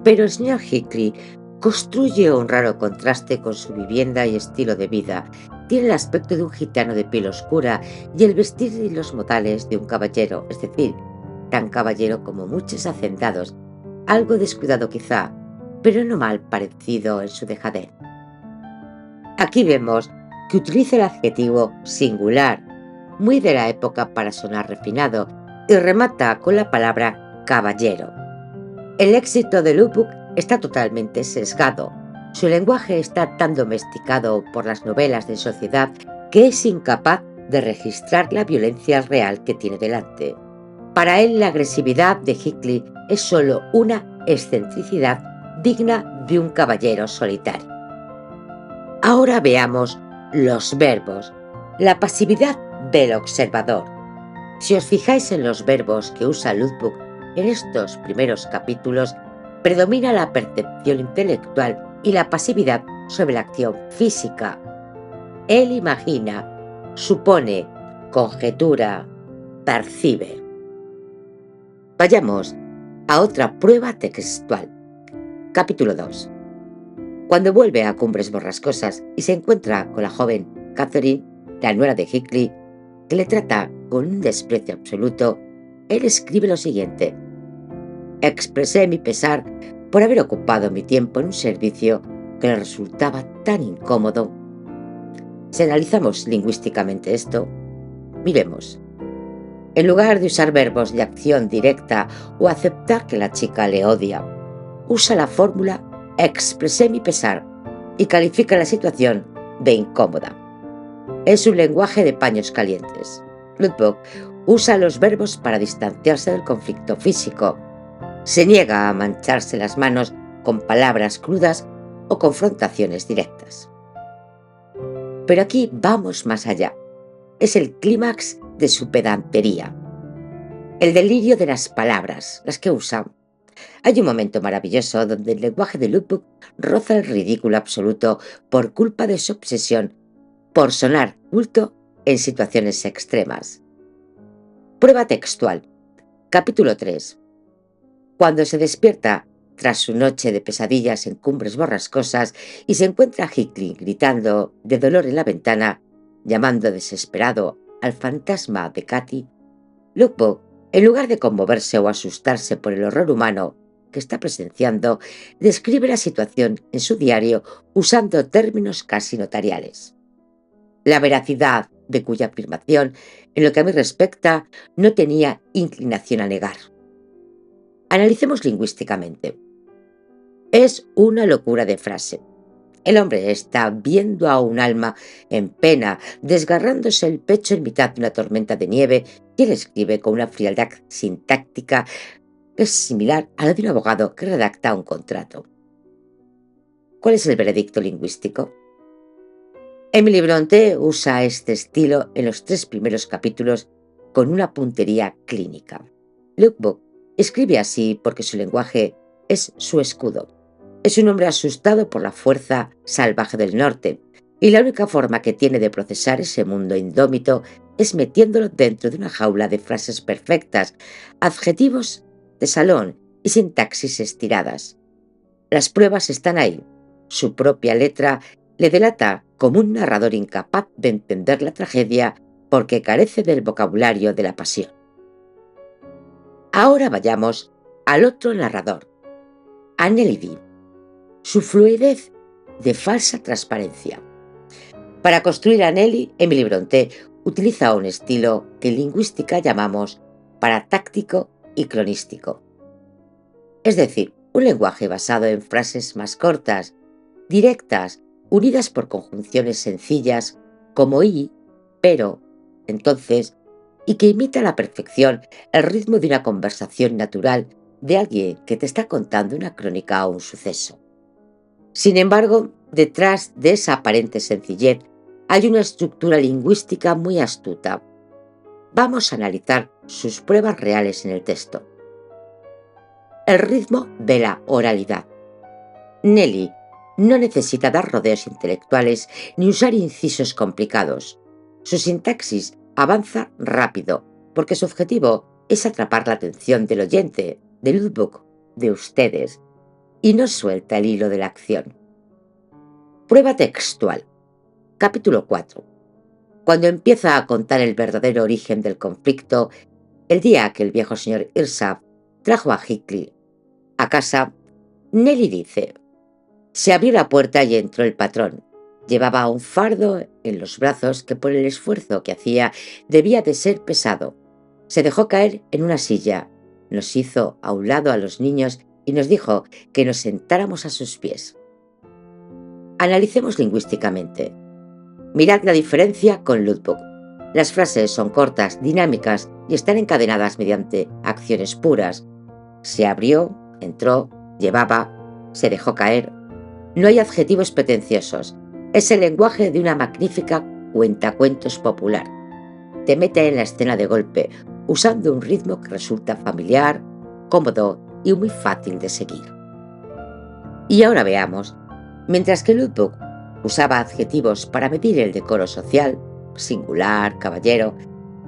pero el señor Hinckley construye un raro contraste con su vivienda y estilo de vida. Tiene el aspecto de un gitano de piel oscura y el vestir y los modales de un caballero, es decir, tan caballero como muchos hacendados, algo descuidado quizá, pero no mal parecido en su dejadez. Aquí vemos que utiliza el adjetivo singular, muy de la época para sonar refinado, y remata con la palabra caballero. El éxito de Lodbrok está totalmente sesgado. Su lenguaje está tan domesticado por las novelas de sociedad que es incapaz de registrar la violencia real que tiene delante. Para él, la agresividad de Hinckley es solo una excentricidad digna de un caballero solitario. Ahora veamos los verbos, la pasividad del observador. Si os fijáis en los verbos que usa Lodbrok en estos primeros capítulos, predomina la percepción intelectual y la pasividad sobre la acción física. Él imagina, supone, conjetura, percibe. Vayamos a otra prueba textual. Capítulo 2. Cuando vuelve a Cumbres Borrascosas y se encuentra con la joven Catherine, la nuera de Hinckley, que le trata con un desprecio absoluto, él escribe lo siguiente: expresé mi pesar por haber ocupado mi tiempo en un servicio que le resultaba tan incómodo. Si analizamos lingüísticamente esto, miremos. En lugar de usar verbos de acción directa o aceptar que la chica le odia, usa la fórmula expresé mi pesar y califica la situación de incómoda. Es un lenguaje de paños calientes. Lodbrok usa los verbos para distanciarse del conflicto físico. Se niega a mancharse las manos con palabras crudas o confrontaciones directas. Pero aquí vamos más allá. Es el clímax de su pedantería. El delirio de las palabras, las que usa. Hay un momento maravilloso donde el lenguaje de Lodbrok roza el ridículo absoluto por culpa de su obsesión por sonar culto en situaciones extremas. Prueba textual. Capítulo 3. Cuando se despierta tras su noche de pesadillas en Cumbres Borrascosas y se encuentra a Hinckley gritando de dolor en la ventana, llamando desesperado al fantasma de Cathy, Lodbrok, en lugar de conmoverse o asustarse por el horror humano que está presenciando, describe la situación en su diario usando términos casi notariales. La veracidad de cuya afirmación, en lo que a mí respecta, no tenía inclinación a negar. Analicemos lingüísticamente. Es una locura de frase. El hombre está viendo a un alma en pena, desgarrándose el pecho en mitad de una tormenta de nieve, y él escribe con una frialdad sintáctica que es similar a la de un abogado que redacta un contrato. ¿Cuál es el veredicto lingüístico? Emily Brontë usa este estilo en los 3 primeros capítulos con una puntería clínica. Lookbook escribe así porque su lenguaje es su escudo. Es un hombre asustado por la fuerza salvaje del norte, y la única forma que tiene de procesar ese mundo indómito es metiéndolo dentro de una jaula de frases perfectas, adjetivos de salón y sintaxis estiradas. Las pruebas están ahí. Su propia letra le delata como un narrador incapaz de entender la tragedia porque carece del vocabulario de la pasión. Ahora vayamos al otro narrador, a Nellie Dee. Su fluidez de falsa transparencia. Para construir a Nellie, Emily Brontë utiliza un estilo que en lingüística llamamos paratáctico y cronístico. Es decir, un lenguaje basado en frases más cortas, directas, unidas por conjunciones sencillas como y, pero, entonces, y que imita a la perfección el ritmo de una conversación natural de alguien que te está contando una crónica o un suceso. Sin embargo, detrás de esa aparente sencillez hay una estructura lingüística muy astuta. Vamos a analizar sus pruebas reales en el texto. El ritmo de la oralidad. Nellie no necesita dar rodeos intelectuales ni usar incisos complicados. Su sintaxis avanza rápido, porque su objetivo es atrapar la atención del oyente, del lookbook, de ustedes, y no suelta el hilo de la acción. Prueba textual. Capítulo 4. Cuando empieza a contar el verdadero origen del conflicto, el día que el viejo señor Irsaf trajo a Hickley a casa, Nellie dice: se abrió la puerta y entró el patrón. Llevaba un fardo en los brazos que por el esfuerzo que hacía debía de ser pesado. Se dejó caer en una silla, nos hizo a un lado a los niños y nos dijo que nos sentáramos a sus pies. Analicemos lingüísticamente. Mirad la diferencia con Lookbook. Las frases son cortas, dinámicas y están encadenadas mediante acciones puras. Se abrió, entró, llevaba, se dejó caer. No hay adjetivos pretenciosos. Es el lenguaje de una magnífica cuentacuentos popular. Te mete en la escena de golpe, usando un ritmo que resulta familiar, cómodo y muy fácil de seguir. Y ahora veamos. Mientras que Lookbook usaba adjetivos para medir el decoro social, singular, caballero,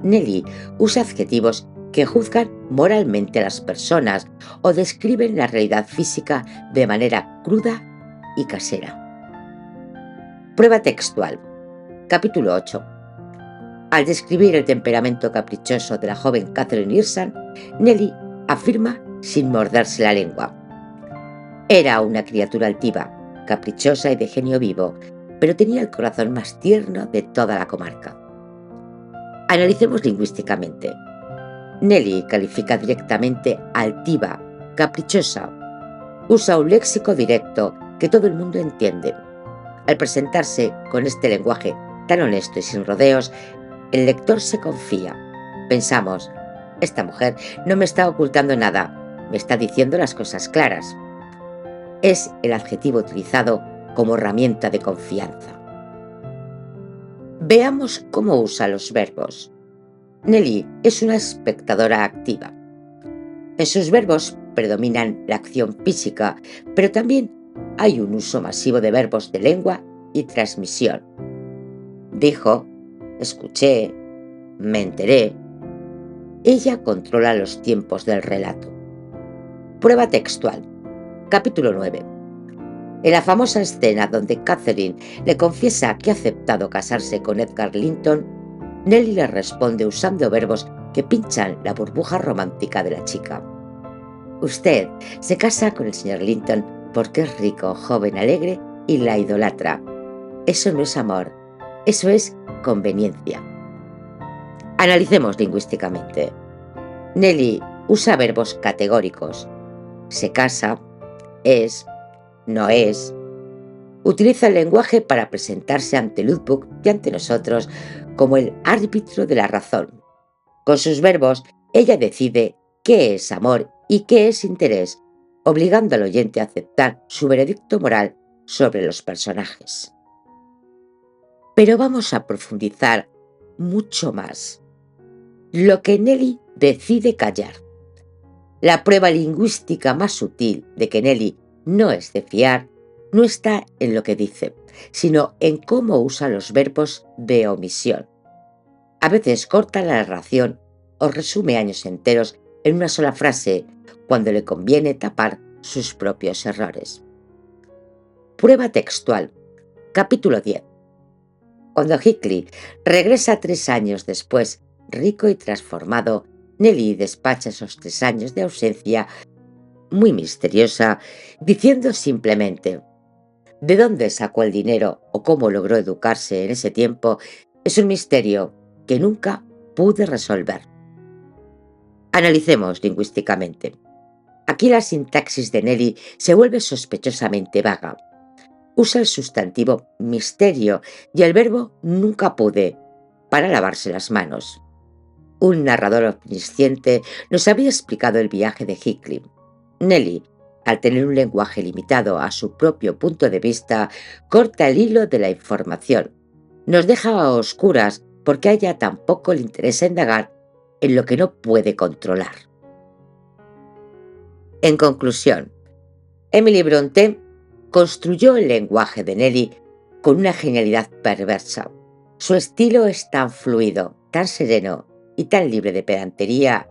Nellie usa adjetivos que juzgan moralmente a las personas o describen la realidad física de manera cruda y casera. Prueba textual. Capítulo 8. Al describir el temperamento caprichoso de la joven Catherine Irsan, Nellie afirma sin morderse la lengua: era una criatura altiva, caprichosa y de genio vivo, pero tenía el corazón más tierno de toda la comarca. Analicemos lingüísticamente. Nellie califica directamente altiva, caprichosa. Usa un léxico directo que todo el mundo entiende. Al presentarse con este lenguaje tan honesto y sin rodeos, el lector se confía. Pensamos: esta mujer no me está ocultando nada, me está diciendo las cosas claras. Es el adjetivo utilizado como herramienta de confianza. Veamos cómo usa los verbos. Nellie es una espectadora activa. En sus verbos predominan la acción física, pero también hay un uso masivo de verbos de lengua y transmisión. Dijo, escuché, me enteré. Ella controla los tiempos del relato. Prueba textual. Capítulo 9. En la famosa escena donde Catherine le confiesa que ha aceptado casarse con Edgar Linton, Nellie le responde usando verbos que pinchan la burbuja romántica de la chica. Usted se casa con el señor Linton porque es rico, joven, alegre y la idolatra. Eso no es amor, eso es conveniencia. Analicemos lingüísticamente. Nellie usa verbos categóricos. Se casa, es, no es. Utiliza el lenguaje para presentarse ante Lookbook y ante nosotros como el árbitro de la razón. Con sus verbos, ella decide qué es amor y qué es interés, obligando al oyente a aceptar su veredicto moral sobre los personajes. Pero vamos a profundizar mucho más. Lo que Nelly decide callar. La prueba lingüística más sutil de que Nelly no es de fiar no está en lo que dice, sino en cómo usa los verbos de omisión. A veces corta la narración o resume años enteros en una sola frase cuando le conviene tapar sus propios errores. Prueba textual. Capítulo 10. Cuando Hickley regresa 3 años después, rico y transformado, Nelly despacha esos 3 años de ausencia muy misteriosa, diciendo simplemente: ¿de dónde sacó el dinero o cómo logró educarse en ese tiempo? Es un misterio que nunca pude resolver. Analicemos lingüísticamente. Aquí la sintaxis de Nelly se vuelve sospechosamente vaga. Usa el sustantivo misterio y el verbo nunca pude para lavarse las manos. Un narrador omnisciente nos había explicado el viaje de Hickley. Nelly, al tener un lenguaje limitado a su propio punto de vista, corta el hilo de la información. Nos deja a oscuras porque a ella tampoco le interesa indagar en lo que no puede controlar. En conclusión, Emily Brontë construyó el lenguaje de Nelly con una genialidad perversa. Su estilo es tan fluido, tan sereno y tan libre de pedantería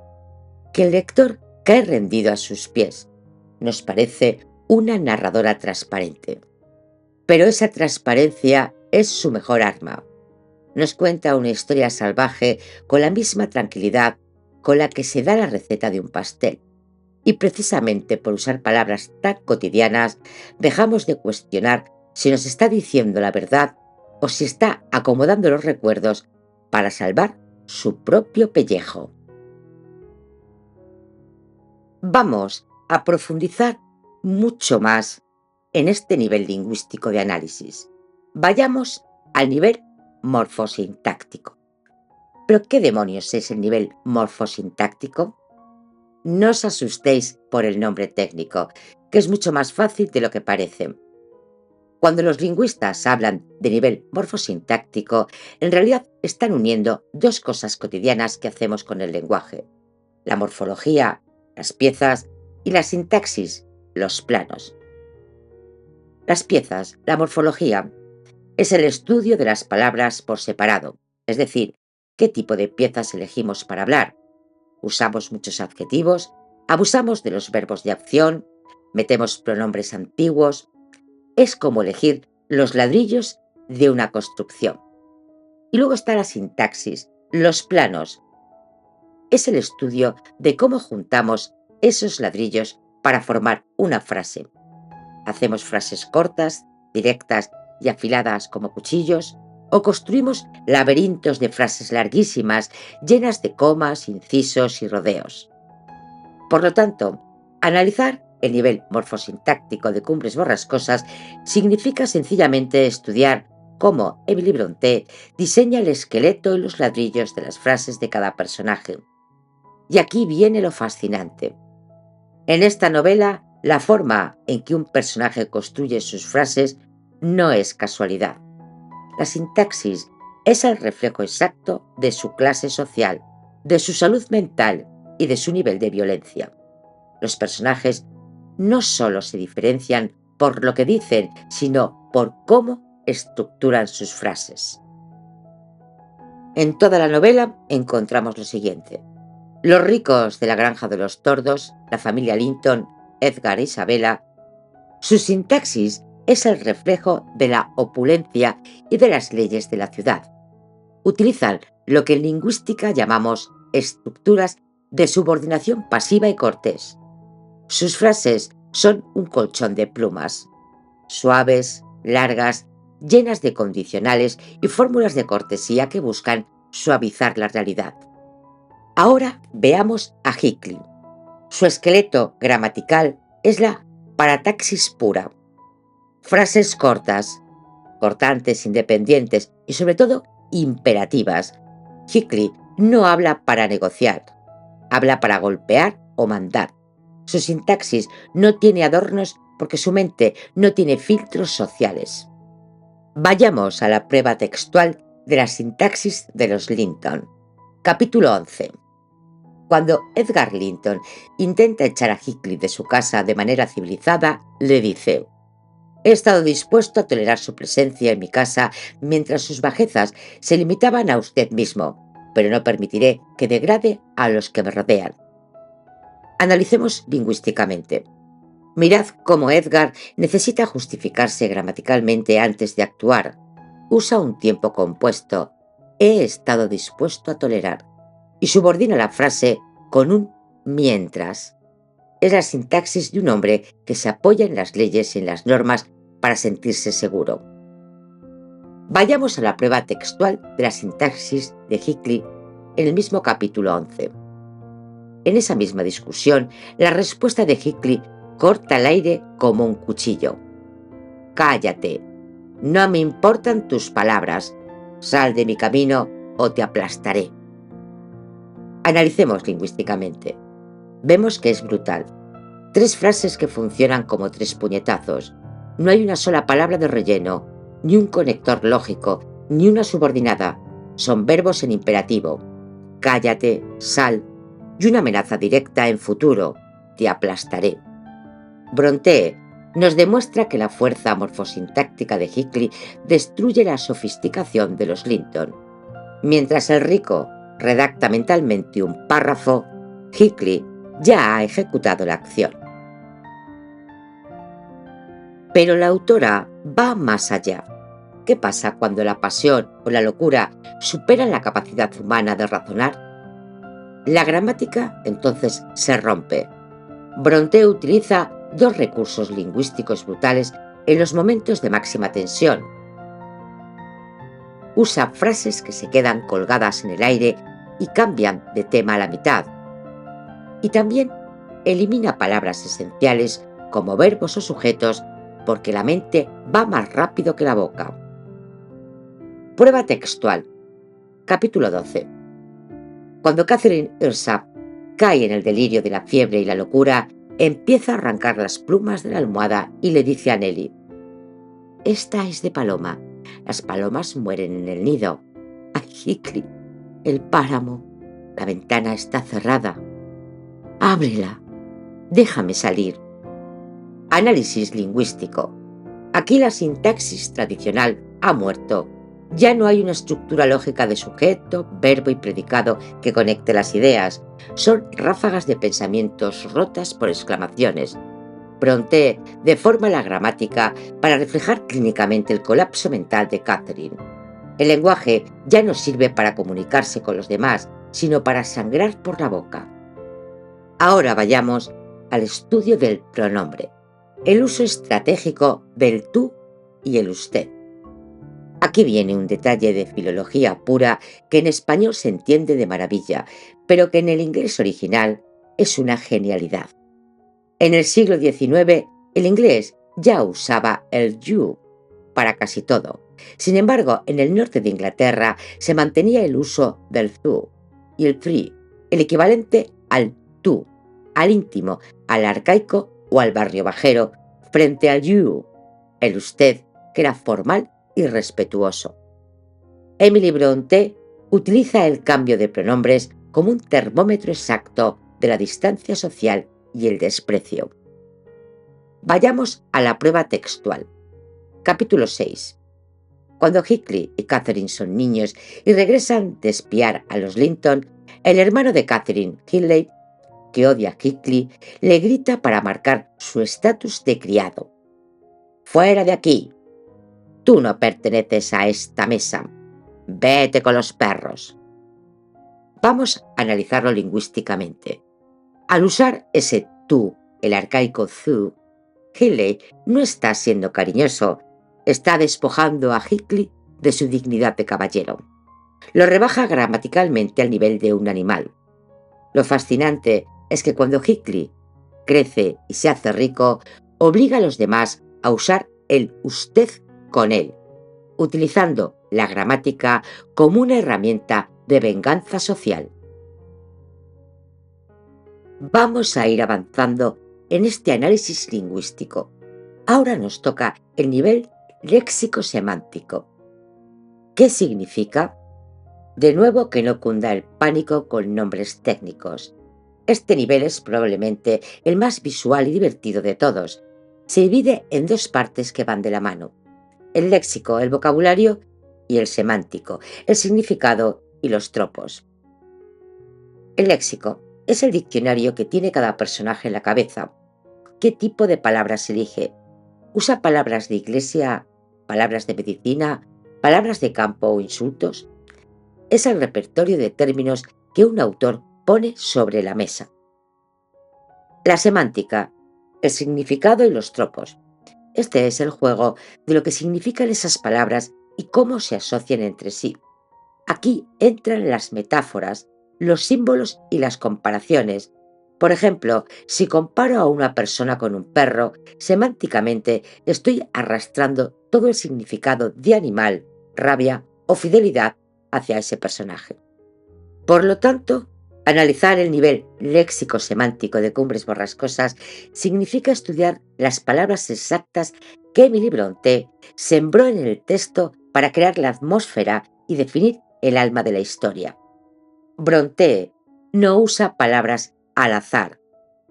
que el lector cae rendido a sus pies. Nos parece una narradora transparente. Pero esa transparencia es su mejor arma. Nos cuenta una historia salvaje con la misma tranquilidad con la que se da la receta de un pastel. Y precisamente por usar palabras tan cotidianas, dejamos de cuestionar si nos está diciendo la verdad o si está acomodando los recuerdos para salvar su propio pellejo. Vamos a profundizar mucho más en este nivel lingüístico de análisis. Vayamos al nivel morfosintáctico. ¿Pero qué demonios es el nivel morfosintáctico? No os asustéis por el nombre técnico, que es mucho más fácil de lo que parece. Cuando los lingüistas hablan de nivel morfosintáctico, en realidad están uniendo dos cosas cotidianas que hacemos con el lenguaje: la morfología, las piezas, y la sintaxis, los planos. Las piezas, la morfología, es el estudio de las palabras por separado, es decir, qué tipo de piezas elegimos para hablar. Usamos muchos adjetivos, abusamos de los verbos de acción, metemos pronombres antiguos. Es como elegir los ladrillos de una construcción. Y luego está la sintaxis, los planos. Es el estudio de cómo juntamos esos ladrillos para formar una frase. Hacemos frases cortas, directas y afiladas como cuchillos, o construimos laberintos de frases larguísimas, llenas de comas, incisos y rodeos. Por lo tanto, analizar el nivel morfosintáctico de Cumbres Borrascosas significa sencillamente estudiar cómo Emily Brontë diseña el esqueleto y los ladrillos de las frases de cada personaje. Y aquí viene lo fascinante. En esta novela, la forma en que un personaje construye sus frases no es casualidad. La sintaxis es el reflejo exacto de su clase social, de su salud mental y de su nivel de violencia. Los personajes no solo se diferencian por lo que dicen, sino por cómo estructuran sus frases. En toda la novela encontramos lo siguiente: los ricos de la granja de los tordos, la familia Linton, Edgar e Isabella. Su sintaxis es el reflejo de la opulencia y de las leyes de la ciudad. Utilizan lo que en lingüística llamamos estructuras de subordinación pasiva y cortés. Sus frases son un colchón de plumas, suaves, largas, llenas de condicionales y fórmulas de cortesía que buscan suavizar la realidad. Ahora veamos a Hickley. Su esqueleto gramatical es la parataxis pura. Frases cortas, cortantes, independientes y sobre todo imperativas. Hickley no habla para negociar, habla para golpear o mandar. Su sintaxis no tiene adornos porque su mente no tiene filtros sociales. Vayamos a la prueba textual de la sintaxis de los Linton. Capítulo 11. Cuando Edgar Linton intenta echar a Hinckley de su casa de manera civilizada, le dice: «He estado dispuesto a tolerar su presencia en mi casa mientras sus bajezas se limitaban a usted mismo, pero no permitiré que degrade a los que me rodean». Analicemos lingüísticamente. Mirad cómo Edgar necesita justificarse gramaticalmente antes de actuar. Usa un tiempo compuesto, he estado dispuesto a tolerar, y subordina la frase con un mientras. Es la sintaxis de un hombre que se apoya en las leyes y en las normas para sentirse seguro. Vayamos a la prueba textual de la sintaxis de Hinckley en el mismo capítulo 11. En esa misma discusión, la respuesta de Hinckley corta el aire como un cuchillo. «Cállate, no me importan tus palabras, sal de mi camino o te aplastaré». Analicemos lingüísticamente. Vemos que es brutal. 3 frases que funcionan como 3 puñetazos. No hay una sola palabra de relleno, ni un conector lógico, ni una subordinada. Son verbos en imperativo. Cállate, sal, y una amenaza directa en futuro. Te aplastaré. Brontë nos demuestra que la fuerza morfosintáctica de Hinckley destruye la sofisticación de los Linton. Mientras el rico redacta mentalmente un párrafo, Hinckley ya ha ejecutado la acción. Pero la autora va más allá. ¿Qué pasa cuando la pasión o la locura superan la capacidad humana de razonar? La gramática entonces se rompe. Brontë utiliza 2 recursos lingüísticos brutales en los momentos de máxima tensión. Usa frases que se quedan colgadas en el aire y cambian de tema a la mitad. Y también elimina palabras esenciales como verbos o sujetos porque la mente va más rápido que la boca. Prueba textual. Capítulo 12. Cuando Catherine Earnshaw cae en el delirio de la fiebre y la locura, empieza a arrancar las plumas de la almohada y le dice a Nelly: «Esta es de paloma. Las palomas mueren en el nido. ¡Ay, Hinckley! El páramo. La ventana está cerrada. Ábrela. Déjame salir». Análisis lingüístico. Aquí la sintaxis tradicional ha muerto. Ya no hay una estructura lógica de sujeto, verbo y predicado que conecte las ideas. Son ráfagas de pensamientos rotas por exclamaciones. Brontë deforma la gramática para reflejar clínicamente el colapso mental de Catherine. El lenguaje ya no sirve para comunicarse con los demás, sino para sangrar por la boca. Ahora vayamos al estudio del pronombre, el uso estratégico del tú y el usted. Aquí viene un detalle de filología pura que en español se entiende de maravilla, pero que en el inglés original es una genialidad. En el siglo XIX, el inglés ya usaba el you para casi todo. Sin embargo, en el norte de Inglaterra se mantenía el uso del thou y el free, el equivalente al tú, al íntimo, al arcaico o al barrio bajero, frente al you, el usted, que era formal y respetuoso. Emily Brontë utiliza el cambio de pronombres como un termómetro exacto de la distancia social y el desprecio. Vayamos a la prueba textual. Capítulo 6. Cuando Hinckley y Catherine son niños y regresan de espiar a los Linton, el hermano de Catherine, Hindley, que odia a Hinckley, le grita para marcar su estatus de criado: «¡Fuera de aquí! Tú no perteneces a esta mesa. Vete con los perros». Vamos a analizarlo lingüísticamente. Al usar ese tú, el arcaico thou, Hindley no está siendo cariñoso, está despojando a Hinckley de su dignidad de caballero. Lo rebaja gramaticalmente al nivel de un animal. Lo fascinante es que cuando Hinckley crece y se hace rico, obliga a los demás a usar el usted con él, utilizando la gramática como una herramienta de venganza social. Vamos a ir avanzando en este análisis lingüístico. Ahora nos toca el nivel léxico semántico. ¿Qué significa? De nuevo, que no cunda el pánico con nombres técnicos. Este nivel es probablemente el más visual y divertido de todos. Se divide en dos partes que van de la mano: el léxico, el vocabulario, y el semántico, el significado y los tropos. El léxico es el diccionario que tiene cada personaje en la cabeza. ¿Qué tipo de palabras elige? ¿Usa palabras de iglesia, palabras de medicina, palabras de campo o insultos? Es el repertorio de términos que un autor pone sobre la mesa. La semántica, el significado y los tropos. Este es el juego de lo que significan esas palabras y cómo se asocian entre sí. Aquí entran las metáforas, los símbolos y las comparaciones. Por ejemplo, si comparo a una persona con un perro, semánticamente estoy arrastrando todo el significado de animal, rabia o fidelidad hacia ese personaje. Por lo tanto, analizar el nivel léxico-semántico de Cumbres Borrascosas significa estudiar las palabras exactas que Emily Brontë sembró en el texto para crear la atmósfera y definir el alma de la historia. Brontë no usa palabras al azar,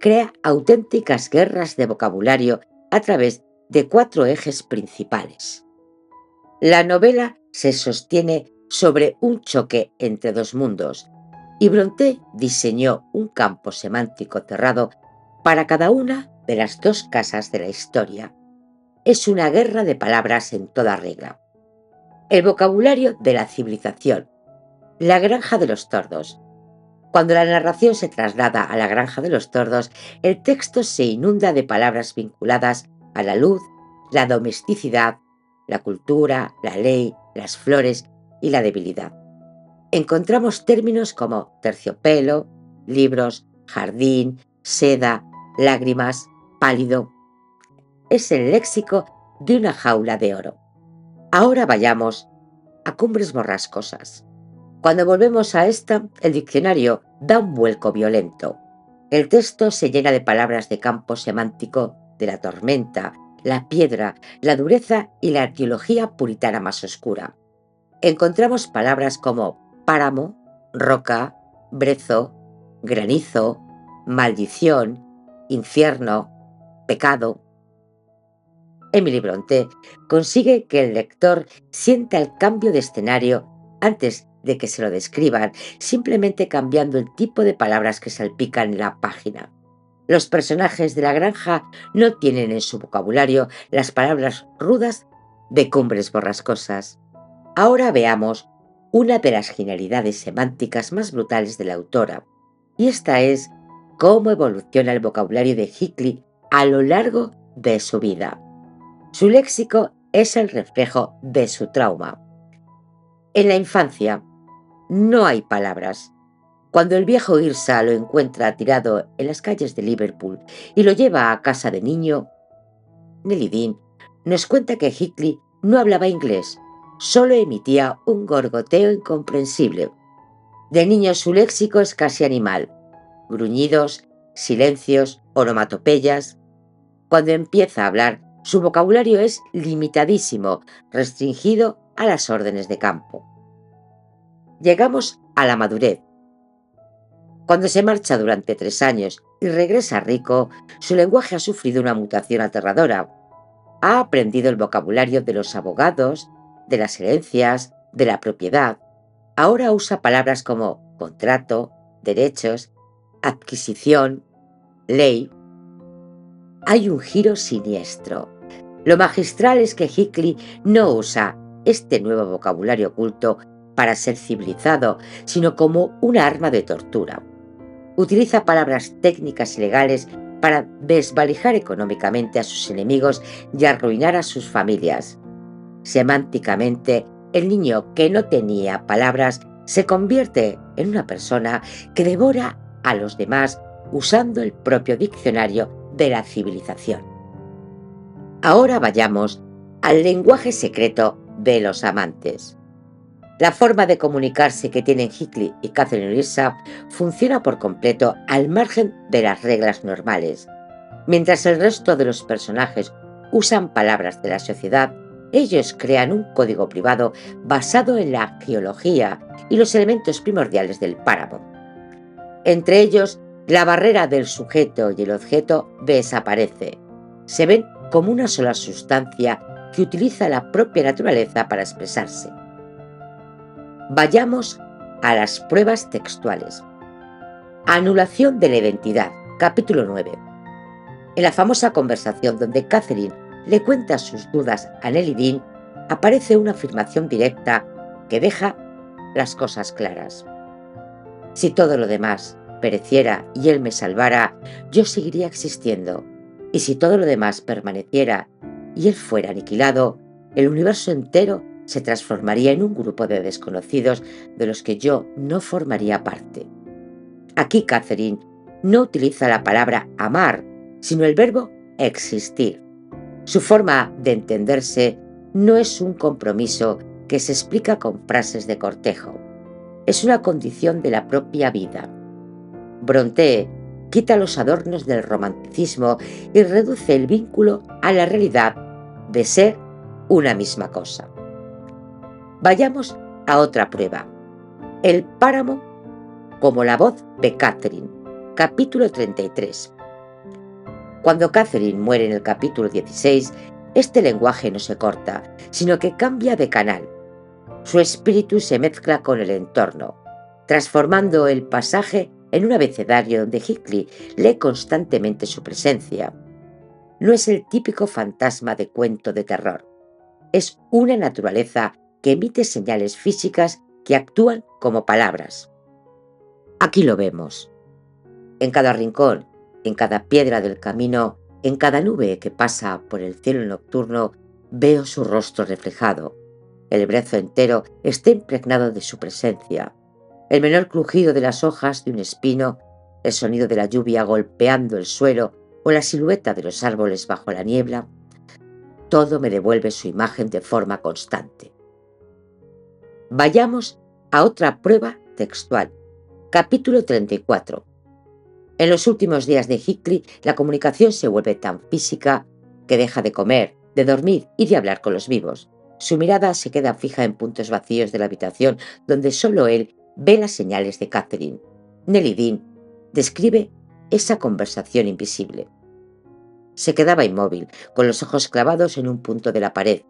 crea auténticas guerras de vocabulario a través de 4 ejes principales. La novela se sostiene sobre un choque entre dos mundos, y Brontë diseñó un campo semántico cerrado para cada una de las dos casas de la historia. Es una guerra de palabras en toda regla. El vocabulario de la civilización. La granja de los tordos. Cuando la narración se traslada a la granja de los tordos, el texto se inunda de palabras vinculadas a la luz, la domesticidad, la cultura, la ley, las flores y la debilidad. Encontramos términos como terciopelo, libros, jardín, seda, lágrimas, pálido. Es el léxico de una jaula de oro. Ahora vayamos a Cumbres Borrascosas. Cuando volvemos a esta, el diccionario da un vuelco violento. El texto se llena de palabras de campo semántico de la tormenta, la piedra, la dureza y la arqueología puritana más oscura. Encontramos palabras como páramo, roca, brezo, granizo, maldición, infierno, pecado. Emily Brontë consigue que el lector sienta el cambio de escenario antes de que se lo describan, simplemente cambiando el tipo de palabras que salpican en la página. Los personajes de la granja no tienen en su vocabulario las palabras rudas de Cumbres Borrascosas. Ahora veamos una de las genialidades semánticas más brutales de la autora, y esta es cómo evoluciona el vocabulario de Hinckley a lo largo de su vida. Su léxico es el reflejo de su trauma. En la infancia no hay palabras. Cuando el viejo Yrsa lo encuentra tirado en las calles de Liverpool y lo lleva a casa de niño, Nelly Dean nos cuenta que Hinckley no hablaba inglés, solo emitía un gorgoteo incomprensible. De niño su léxico es casi animal: gruñidos, silencios, onomatopeyas. Cuando empieza a hablar, su vocabulario es limitadísimo, restringido a las órdenes de campo. Llegamos a la madurez. Cuando se marcha durante 3 años y regresa rico, su lenguaje ha sufrido una mutación aterradora. Ha aprendido el vocabulario de los abogados, de las herencias, de la propiedad. Ahora usa palabras como contrato, derechos, adquisición, ley. Hay un giro siniestro. Lo magistral es que Hinckley no usa este nuevo vocabulario oculto para ser civilizado, sino como un arma de tortura. Utiliza palabras técnicas y legales para desvalijar económicamente a sus enemigos y arruinar a sus familias. Semánticamente, el niño que no tenía palabras se convierte en una persona que devora a los demás usando el propio diccionario de la civilización. Ahora vayamos al lenguaje secreto de los amantes. La forma de comunicarse que tienen Hinckley y Catherine Yrsa funciona por completo al margen de las reglas normales. Mientras el resto de los personajes usan palabras de la sociedad, Ellos crean un código privado basado en la geología y los elementos primordiales del páramo. Entre ellos, la barrera del sujeto y el objeto desaparece. Se ven como una sola sustancia que utiliza la propia naturaleza para expresarse. Vayamos a las pruebas textuales. Anulación de la identidad, capítulo 9. En la famosa conversación donde Catherine le cuenta sus dudas a Nelly Dean, aparece una afirmación directa que deja las cosas claras. Si todo lo demás pereciera y él me salvara, yo seguiría existiendo. Y si todo lo demás permaneciera y él fuera aniquilado, el universo entero se transformaría en un grupo de desconocidos de los que yo no formaría parte. Aquí Catherine no utiliza la palabra amar, sino el verbo existir. Su forma de entenderse no es un compromiso que se explica con frases de cortejo. Es una condición de la propia vida. Brontë quita los adornos del romanticismo y reduce el vínculo a la realidad de ser una misma cosa. Vayamos a otra prueba. El páramo como la voz de Catherine, capítulo 33. Cuando Catherine muere en el capítulo 16, este lenguaje no se corta, sino que cambia de canal. Su espíritu se mezcla con el entorno, transformando el pasaje en un abecedario donde Hinckley lee constantemente su presencia. No es el típico fantasma de cuento de terror. Es una naturaleza que emite señales físicas que actúan como palabras. Aquí lo vemos. En cada rincón, en cada piedra del camino, en cada nube que pasa por el cielo nocturno, veo su rostro reflejado. El brezo entero está impregnado de su presencia. El menor crujido de las hojas de un espino, el sonido de la lluvia golpeando el suelo o la silueta de los árboles bajo la niebla, todo me devuelve su imagen de forma constante. Vayamos a otra prueba textual. Capítulo 34. En los últimos días de Hinckley, la comunicación se vuelve tan física que deja de comer, de dormir y de hablar con los vivos. Su mirada se queda fija en puntos vacíos de la habitación donde solo él ve las señales de Catherine. Nelly Dean describe esa conversación invisible. Se quedaba inmóvil, con los ojos clavados en un punto de la pared.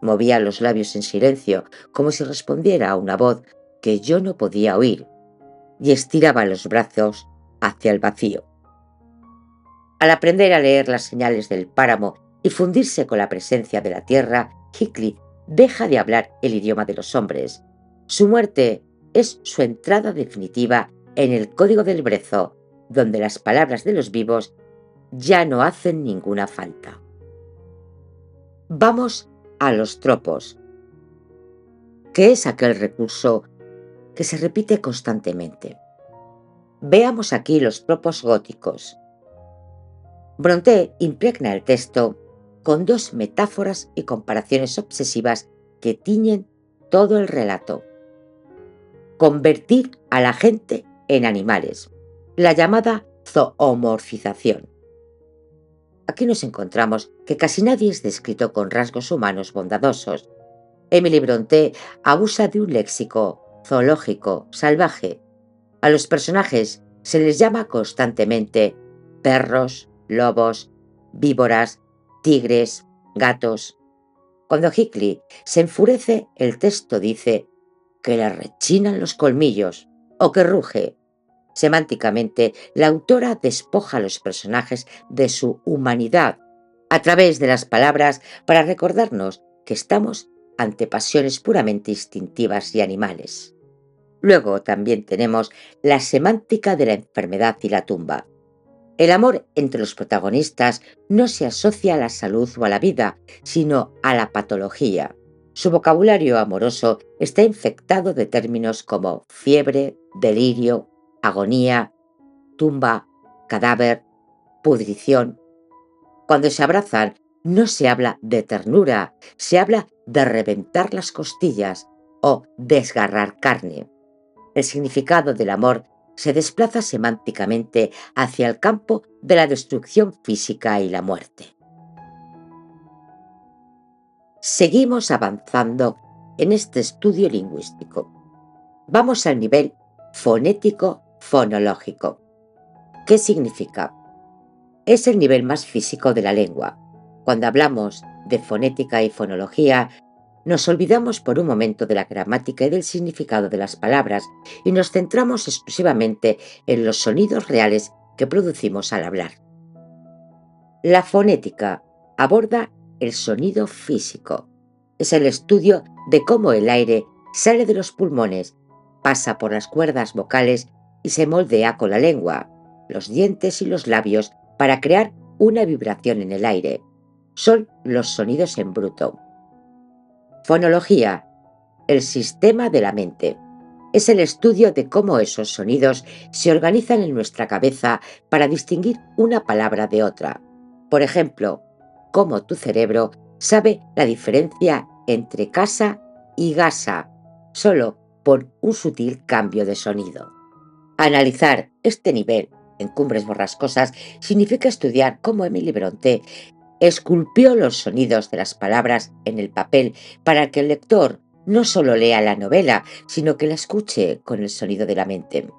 Movía los labios en silencio, como si respondiera a una voz que yo no podía oír, y estiraba los brazos hacia el vacío. Al aprender a leer las señales del páramo y fundirse con la presencia de la tierra, Hinckley deja de hablar el idioma de los hombres. Su muerte es su entrada definitiva en el código del brezo, donde las palabras de los vivos ya no hacen ninguna falta. Vamos a los tropos, que es aquel recurso que se repite constantemente. Veamos aquí los tropos góticos. Brontë impregna el texto con dos metáforas y comparaciones obsesivas que tiñen todo el relato. Convertir a la gente en animales, la llamada zoomorfización. Aquí nos encontramos que casi nadie es descrito con rasgos humanos bondadosos. Emily Brontë abusa de un léxico zoológico, salvaje. A los personajes se les llama constantemente perros, lobos, víboras, tigres, gatos. Cuando Hinckley se enfurece, el texto dice que le rechinan los colmillos o que ruge. Semánticamente, la autora despoja a los personajes de su humanidad a través de las palabras para recordarnos que estamos ante pasiones puramente instintivas y animales. Luego también tenemos la semántica de la enfermedad y la tumba. El amor entre los protagonistas no se asocia a la salud o a la vida, sino a la patología. Su vocabulario amoroso está infectado de términos como fiebre, delirio, agonía, tumba, cadáver, pudrición. Cuando se abrazan, no se habla de ternura, se habla de reventar las costillas o desgarrar carne. El significado del amor se desplaza semánticamente hacia el campo de la destrucción física y la muerte. Seguimos avanzando en este estudio lingüístico. Vamos al nivel fonético-fonológico. ¿Qué significa? Es el nivel más físico de la lengua. Cuando hablamos de fonética y fonología, nos olvidamos por un momento de la gramática y del significado de las palabras y nos centramos exclusivamente en los sonidos reales que producimos al hablar. La fonética aborda el sonido físico. Es el estudio de cómo el aire sale de los pulmones, pasa por las cuerdas vocales y se moldea con la lengua, los dientes y los labios para crear una vibración en el aire. Son los sonidos en bruto. Fonología, el sistema de la mente. Es el estudio de cómo esos sonidos se organizan en nuestra cabeza para distinguir una palabra de otra. Por ejemplo, cómo tu cerebro sabe la diferencia entre casa y gasa, solo por un sutil cambio de sonido. Analizar este nivel en Cumbres Borrascosas significa estudiar cómo Emily Brontë esculpió los sonidos de las palabras en el papel para que el lector no solo lea la novela, sino que la escuche con el sonido de la mente.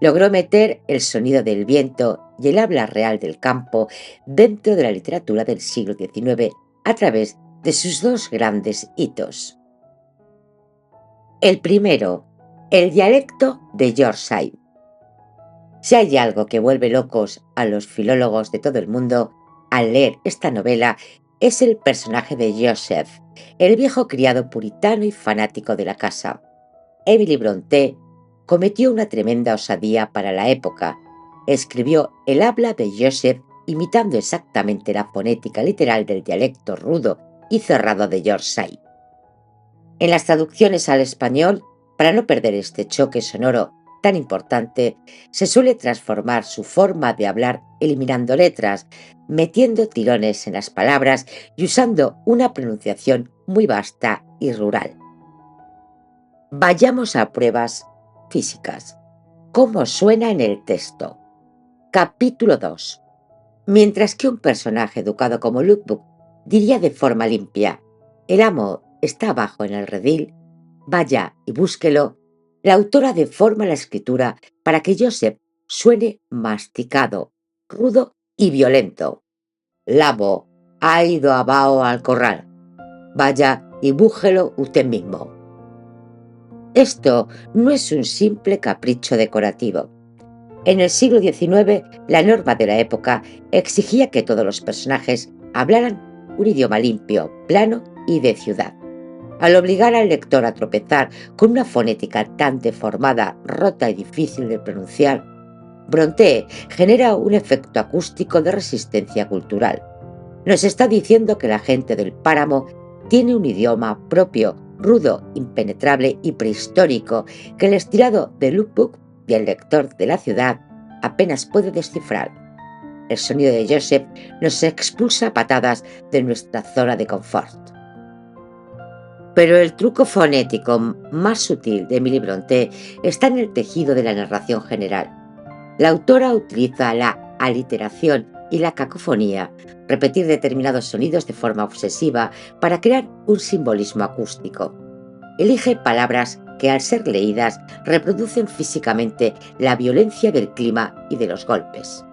Logró meter el sonido del viento y el habla real del campo dentro de la literatura del siglo XIX a través de sus dos grandes hitos. El primero, el dialecto de Yorkshire. Si hay algo que vuelve locos a los filólogos de todo el mundo al leer esta novela, es el personaje de Joseph, el viejo criado puritano y fanático de la casa. Emily Brontë cometió una tremenda osadía para la época. Escribió el habla de Joseph imitando exactamente la fonética literal del dialecto rudo y cerrado de Yorkshire. En las traducciones al español, para no perder este choque sonoro tan importante, se suele transformar su forma de hablar eliminando letras, metiendo tirones en las palabras y usando una pronunciación muy vasta y rural. Vayamos a pruebas físicas. ¿Cómo suena en el texto? Capítulo 2. Mientras que un personaje educado como Lookbook diría de forma limpia: el amo está abajo en el redil, vaya y búsquelo, la autora deforma la escritura para que Joseph suene masticado, rudo y violento. L'amo ha ido abajo al corral, vaya y búsquelo usted mismo. Esto no es un simple capricho decorativo. En el siglo XIX, la norma de la época exigía que todos los personajes hablaran un idioma limpio, plano y de ciudad. Al obligar al lector a tropezar con una fonética tan deformada, rota y difícil de pronunciar, Brontë genera un efecto acústico de resistencia cultural. Nos está diciendo que la gente del páramo tiene un idioma propio, rudo, impenetrable y prehistórico, que el estirado de Lookbook y el lector de la ciudad apenas puede descifrar. El sonido de Joseph nos expulsa a patadas de nuestra zona de confort. Pero el truco fonético más sutil de Emily Brontë está en el tejido de la narración general. La autora utiliza la aliteración y la cacofonía, repetir determinados sonidos de forma obsesiva para crear un simbolismo acústico. Elige palabras que, al ser leídas, reproducen físicamente la violencia del clima y de los golpes.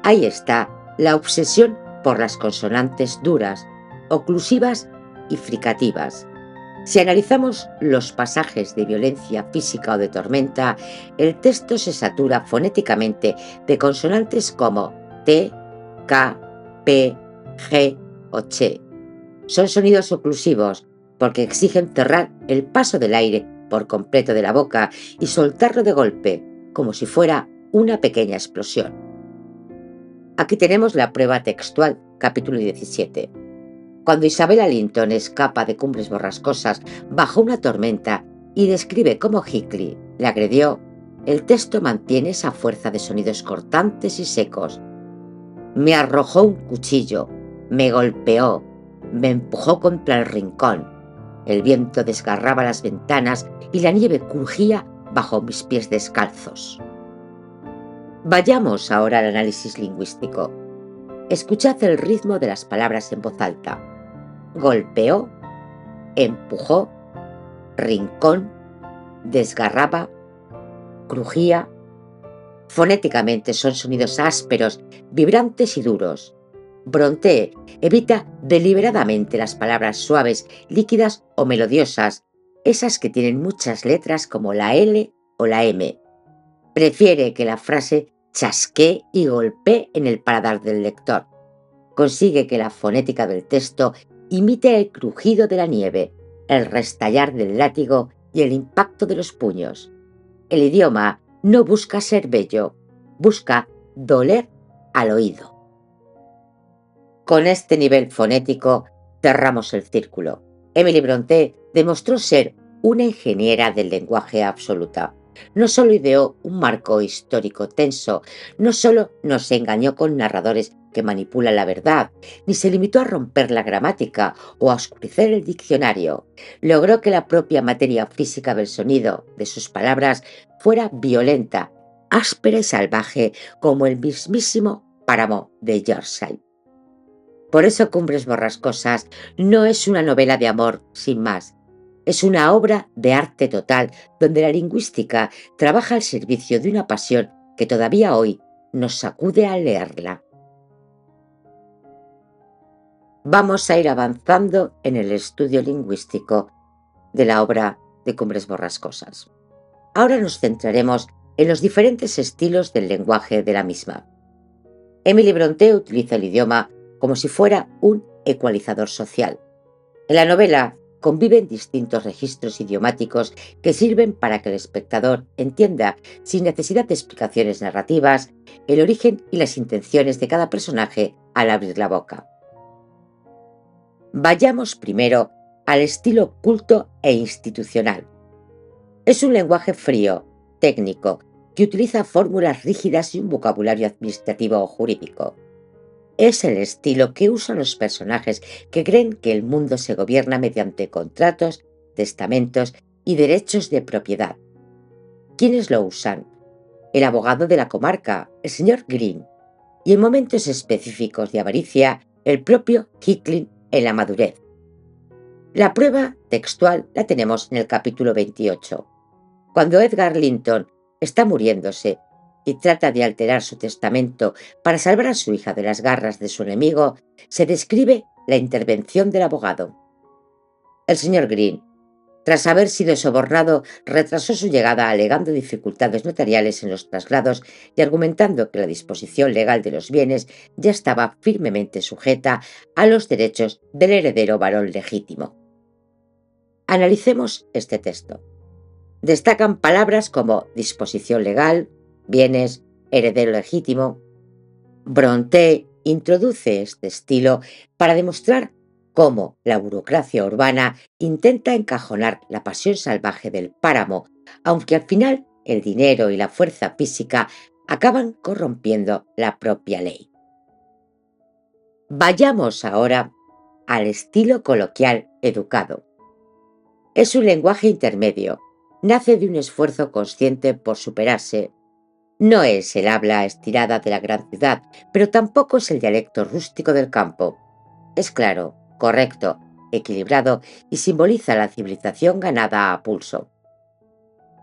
Ahí está la obsesión por las consonantes duras, oclusivas y fricativas. Si analizamos los pasajes de violencia física o de tormenta, el texto se satura fonéticamente de consonantes como T, K, P, G o Ch. Son sonidos oclusivos porque exigen cerrar el paso del aire por completo de la boca y soltarlo de golpe, como si fuera una pequeña explosión. Aquí tenemos la prueba textual, capítulo 17. Cuando Isabella Linton escapa de Cumbres Borrascosas bajo una tormenta y describe cómo Hickley le agredió, el texto mantiene esa fuerza de sonidos cortantes y secos. Me arrojó un cuchillo, me golpeó, me empujó contra el rincón. El viento desgarraba las ventanas y la nieve crujía bajo mis pies descalzos. Vayamos ahora al análisis lingüístico. Escuchad el ritmo de las palabras en voz alta. golpeó, empujó, rincón, desgarraba, crujía. Fonéticamente son sonidos ásperos, vibrantes y duros. Brontë evita deliberadamente las palabras suaves, líquidas o melodiosas, esas que tienen muchas letras como la L o la M. Prefiere que la frase chasquee y golpee en el paladar del lector. Consigue que la fonética del texto imite el crujido de la nieve, el restallar del látigo y el impacto de los puños. El idioma no busca ser bello, busca doler al oído. Con este nivel fonético cerramos el círculo. Emily Brontë demostró ser una ingeniera del lenguaje absoluta. No solo ideó un marco histórico tenso, no solo nos engañó con narradores que manipulan la verdad, ni se limitó a romper la gramática o a oscurecer el diccionario. Logró que la propia materia física del sonido de sus palabras fuera violenta, áspera y salvaje como el mismísimo páramo de Yorkshire. Por eso Cumbres Borrascosas no es una novela de amor sin más. Es una obra de arte total donde la lingüística trabaja al servicio de una pasión que todavía hoy nos sacude al leerla. Vamos a ir avanzando en el estudio lingüístico de la obra de Cumbres Borrascosas. Ahora nos centraremos en los diferentes estilos del lenguaje de la misma. Emily Brontë utiliza el idioma como si fuera un ecualizador social. En la novela conviven distintos registros idiomáticos que sirven para que el espectador entienda, sin necesidad de explicaciones narrativas, el origen y las intenciones de cada personaje al abrir la boca. Vayamos primero al estilo culto e institucional. Es un lenguaje frío, técnico, que utiliza fórmulas rígidas y un vocabulario administrativo o jurídico. Es el estilo que usan los personajes que creen que el mundo se gobierna mediante contratos, testamentos y derechos de propiedad. ¿Quiénes lo usan? El abogado de la comarca, el señor Green, y en momentos específicos de avaricia, el propio Hickling en la madurez. La prueba textual la tenemos en el capítulo 28. Cuando Edgar Linton está muriéndose y trata de alterar su testamento para salvar a su hija de las garras de su enemigo, se describe la intervención del abogado. El señor Green, tras haber sido sobornado, retrasó su llegada alegando dificultades notariales en los traslados y argumentando que la disposición legal de los bienes ya estaba firmemente sujeta a los derechos del heredero varón legítimo. Analicemos este texto. Destacan palabras como disposición legal, bienes, heredero legítimo. Brontë introduce este estilo para demostrar cómo la burocracia urbana intenta encajonar la pasión salvaje del páramo, aunque al final el dinero y la fuerza física acaban corrompiendo la propia ley. Vayamos ahora al estilo coloquial educado. Es un lenguaje intermedio, nace de un esfuerzo consciente por superarse. No es el habla estirada de la gran ciudad, pero tampoco es el dialecto rústico del campo. Es claro, correcto, equilibrado y simboliza la civilización ganada a pulso.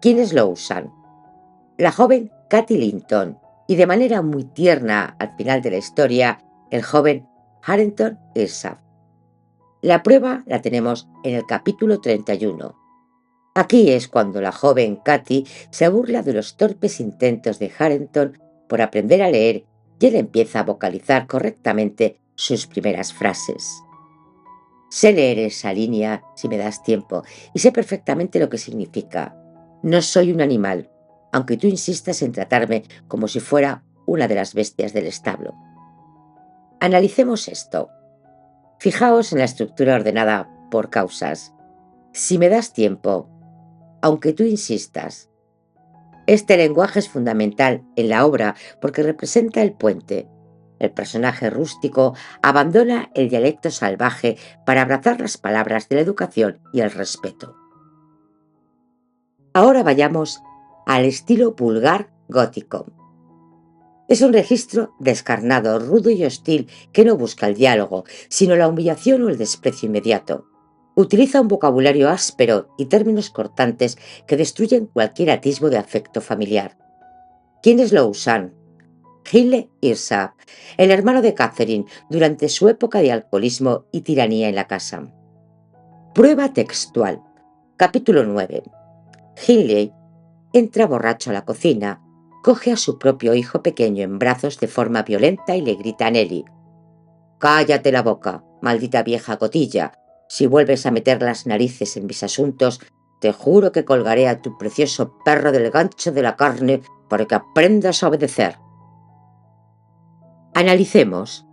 ¿Quiénes lo usan? La joven Katy Linton y de manera muy tierna al final de la historia, el joven Harrington Irshaf. La prueba la tenemos en el capítulo 31. Aquí es cuando la joven Katy se burla de los torpes intentos de Harrington por aprender a leer y él empieza a vocalizar correctamente sus primeras frases. Sé leer esa línea si me das tiempo y sé perfectamente lo que significa. No soy un animal, aunque tú insistas en tratarme como si fuera una de las bestias del establo. Analicemos esto. Fijaos en la estructura ordenada por causas. Si me das tiempo, aunque tú insistas. Este lenguaje es fundamental en la obra porque representa el puente. El personaje rústico abandona el dialecto salvaje para abrazar las palabras de la educación y el respeto. Ahora vayamos al estilo vulgar gótico. Es un registro descarnado, rudo y hostil que no busca el diálogo, sino la humillación o el desprecio inmediato. Utiliza un vocabulario áspero y términos cortantes que destruyen cualquier atisbo de afecto familiar. ¿Quiénes lo usan? Gille Irsa, el hermano de Catherine, durante su época de alcoholismo y tiranía en la casa. Prueba textual. Capítulo 9. Hindley entra borracho a la cocina, coge a su propio hijo pequeño en brazos de forma violenta y le grita a Nelly: «Cállate la boca, maldita vieja cotilla. Si vuelves a meter las narices en mis asuntos, te juro que colgaré a tu precioso perro del gancho de la carne para que aprendas a obedecer». Analicemos.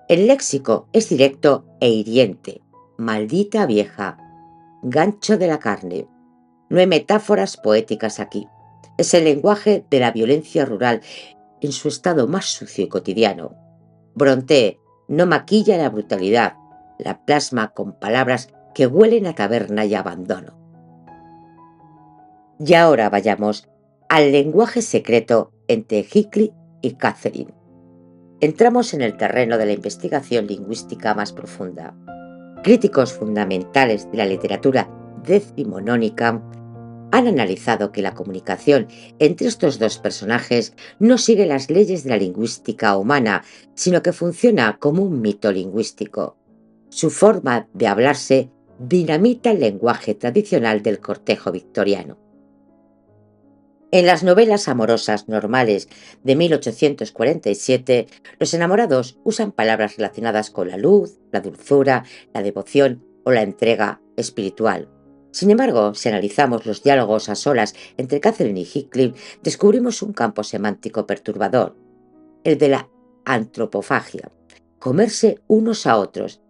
El léxico es directo e hiriente. Maldita vieja, gancho de la carne. No hay metáforas poéticas aquí. Es el lenguaje de la violencia rural en su estado más sucio y cotidiano. Brontë no maquilla la brutalidad, la plasma con palabras que huelen a taberna y abandono. Y ahora vayamos al lenguaje secreto entre Hinckley y Catherine. Entramos en el terreno de la investigación lingüística más profunda. Críticos fundamentales de la literatura decimonónica han analizado que la comunicación entre estos dos personajes no sigue las leyes de la lingüística humana, sino que funciona como un mito lingüístico. Su forma de hablarse dinamita el lenguaje tradicional del cortejo victoriano. En las novelas amorosas normales de 1847, los enamorados usan palabras relacionadas con la luz, la dulzura, la devoción o la entrega espiritual. Sin embargo, si analizamos los diálogos a solas entre Catherine y Heathcliff, descubrimos un campo semántico perturbador, el de la antropofagia, comerse unos a otros,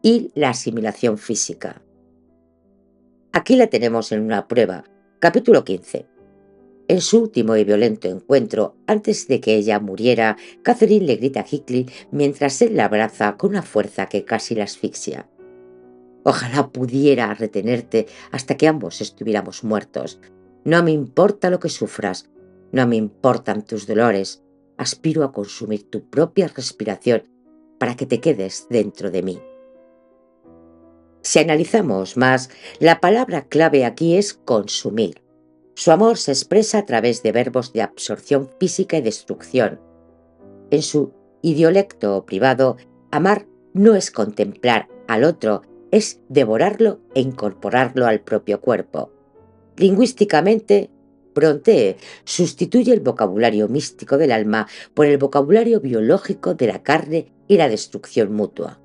y la asimilación física. Aquí la tenemos en una prueba. Capítulo 15. En su último y violento encuentro, antes de que ella muriera, Catherine le grita a Heathcliff mientras él la abraza con una fuerza que casi la asfixia: «Ojalá pudiera retenerte hasta que ambos estuviéramos muertos. No me importa lo que sufras, no me importan tus dolores. Aspiro a consumir tu propia respiración para que te quedes dentro de mí». Si analizamos más, la palabra clave aquí es consumir. Su amor se expresa a través de verbos de absorción física y destrucción. En su idiolecto privado, amar no es contemplar al otro, es devorarlo e incorporarlo al propio cuerpo. Lingüísticamente, Brontë sustituye el vocabulario místico del alma por el vocabulario biológico de la carne y la destrucción mutua.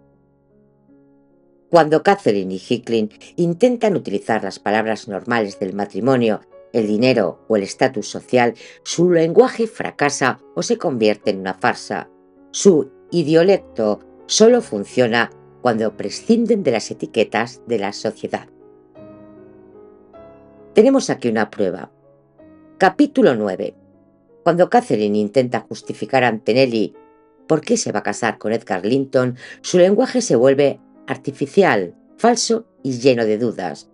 Cuando Catherine y Heathcliff intentan utilizar las palabras normales del matrimonio, el dinero o el estatus social, su lenguaje fracasa o se convierte en una farsa. Su idiolecto solo funciona cuando prescinden de las etiquetas de la sociedad. Tenemos aquí una prueba. Capítulo 9. Cuando Catherine intenta justificar ante Nelly por qué se va a casar con Edgar Linton, su lenguaje se vuelve artificial, falso y lleno de dudas.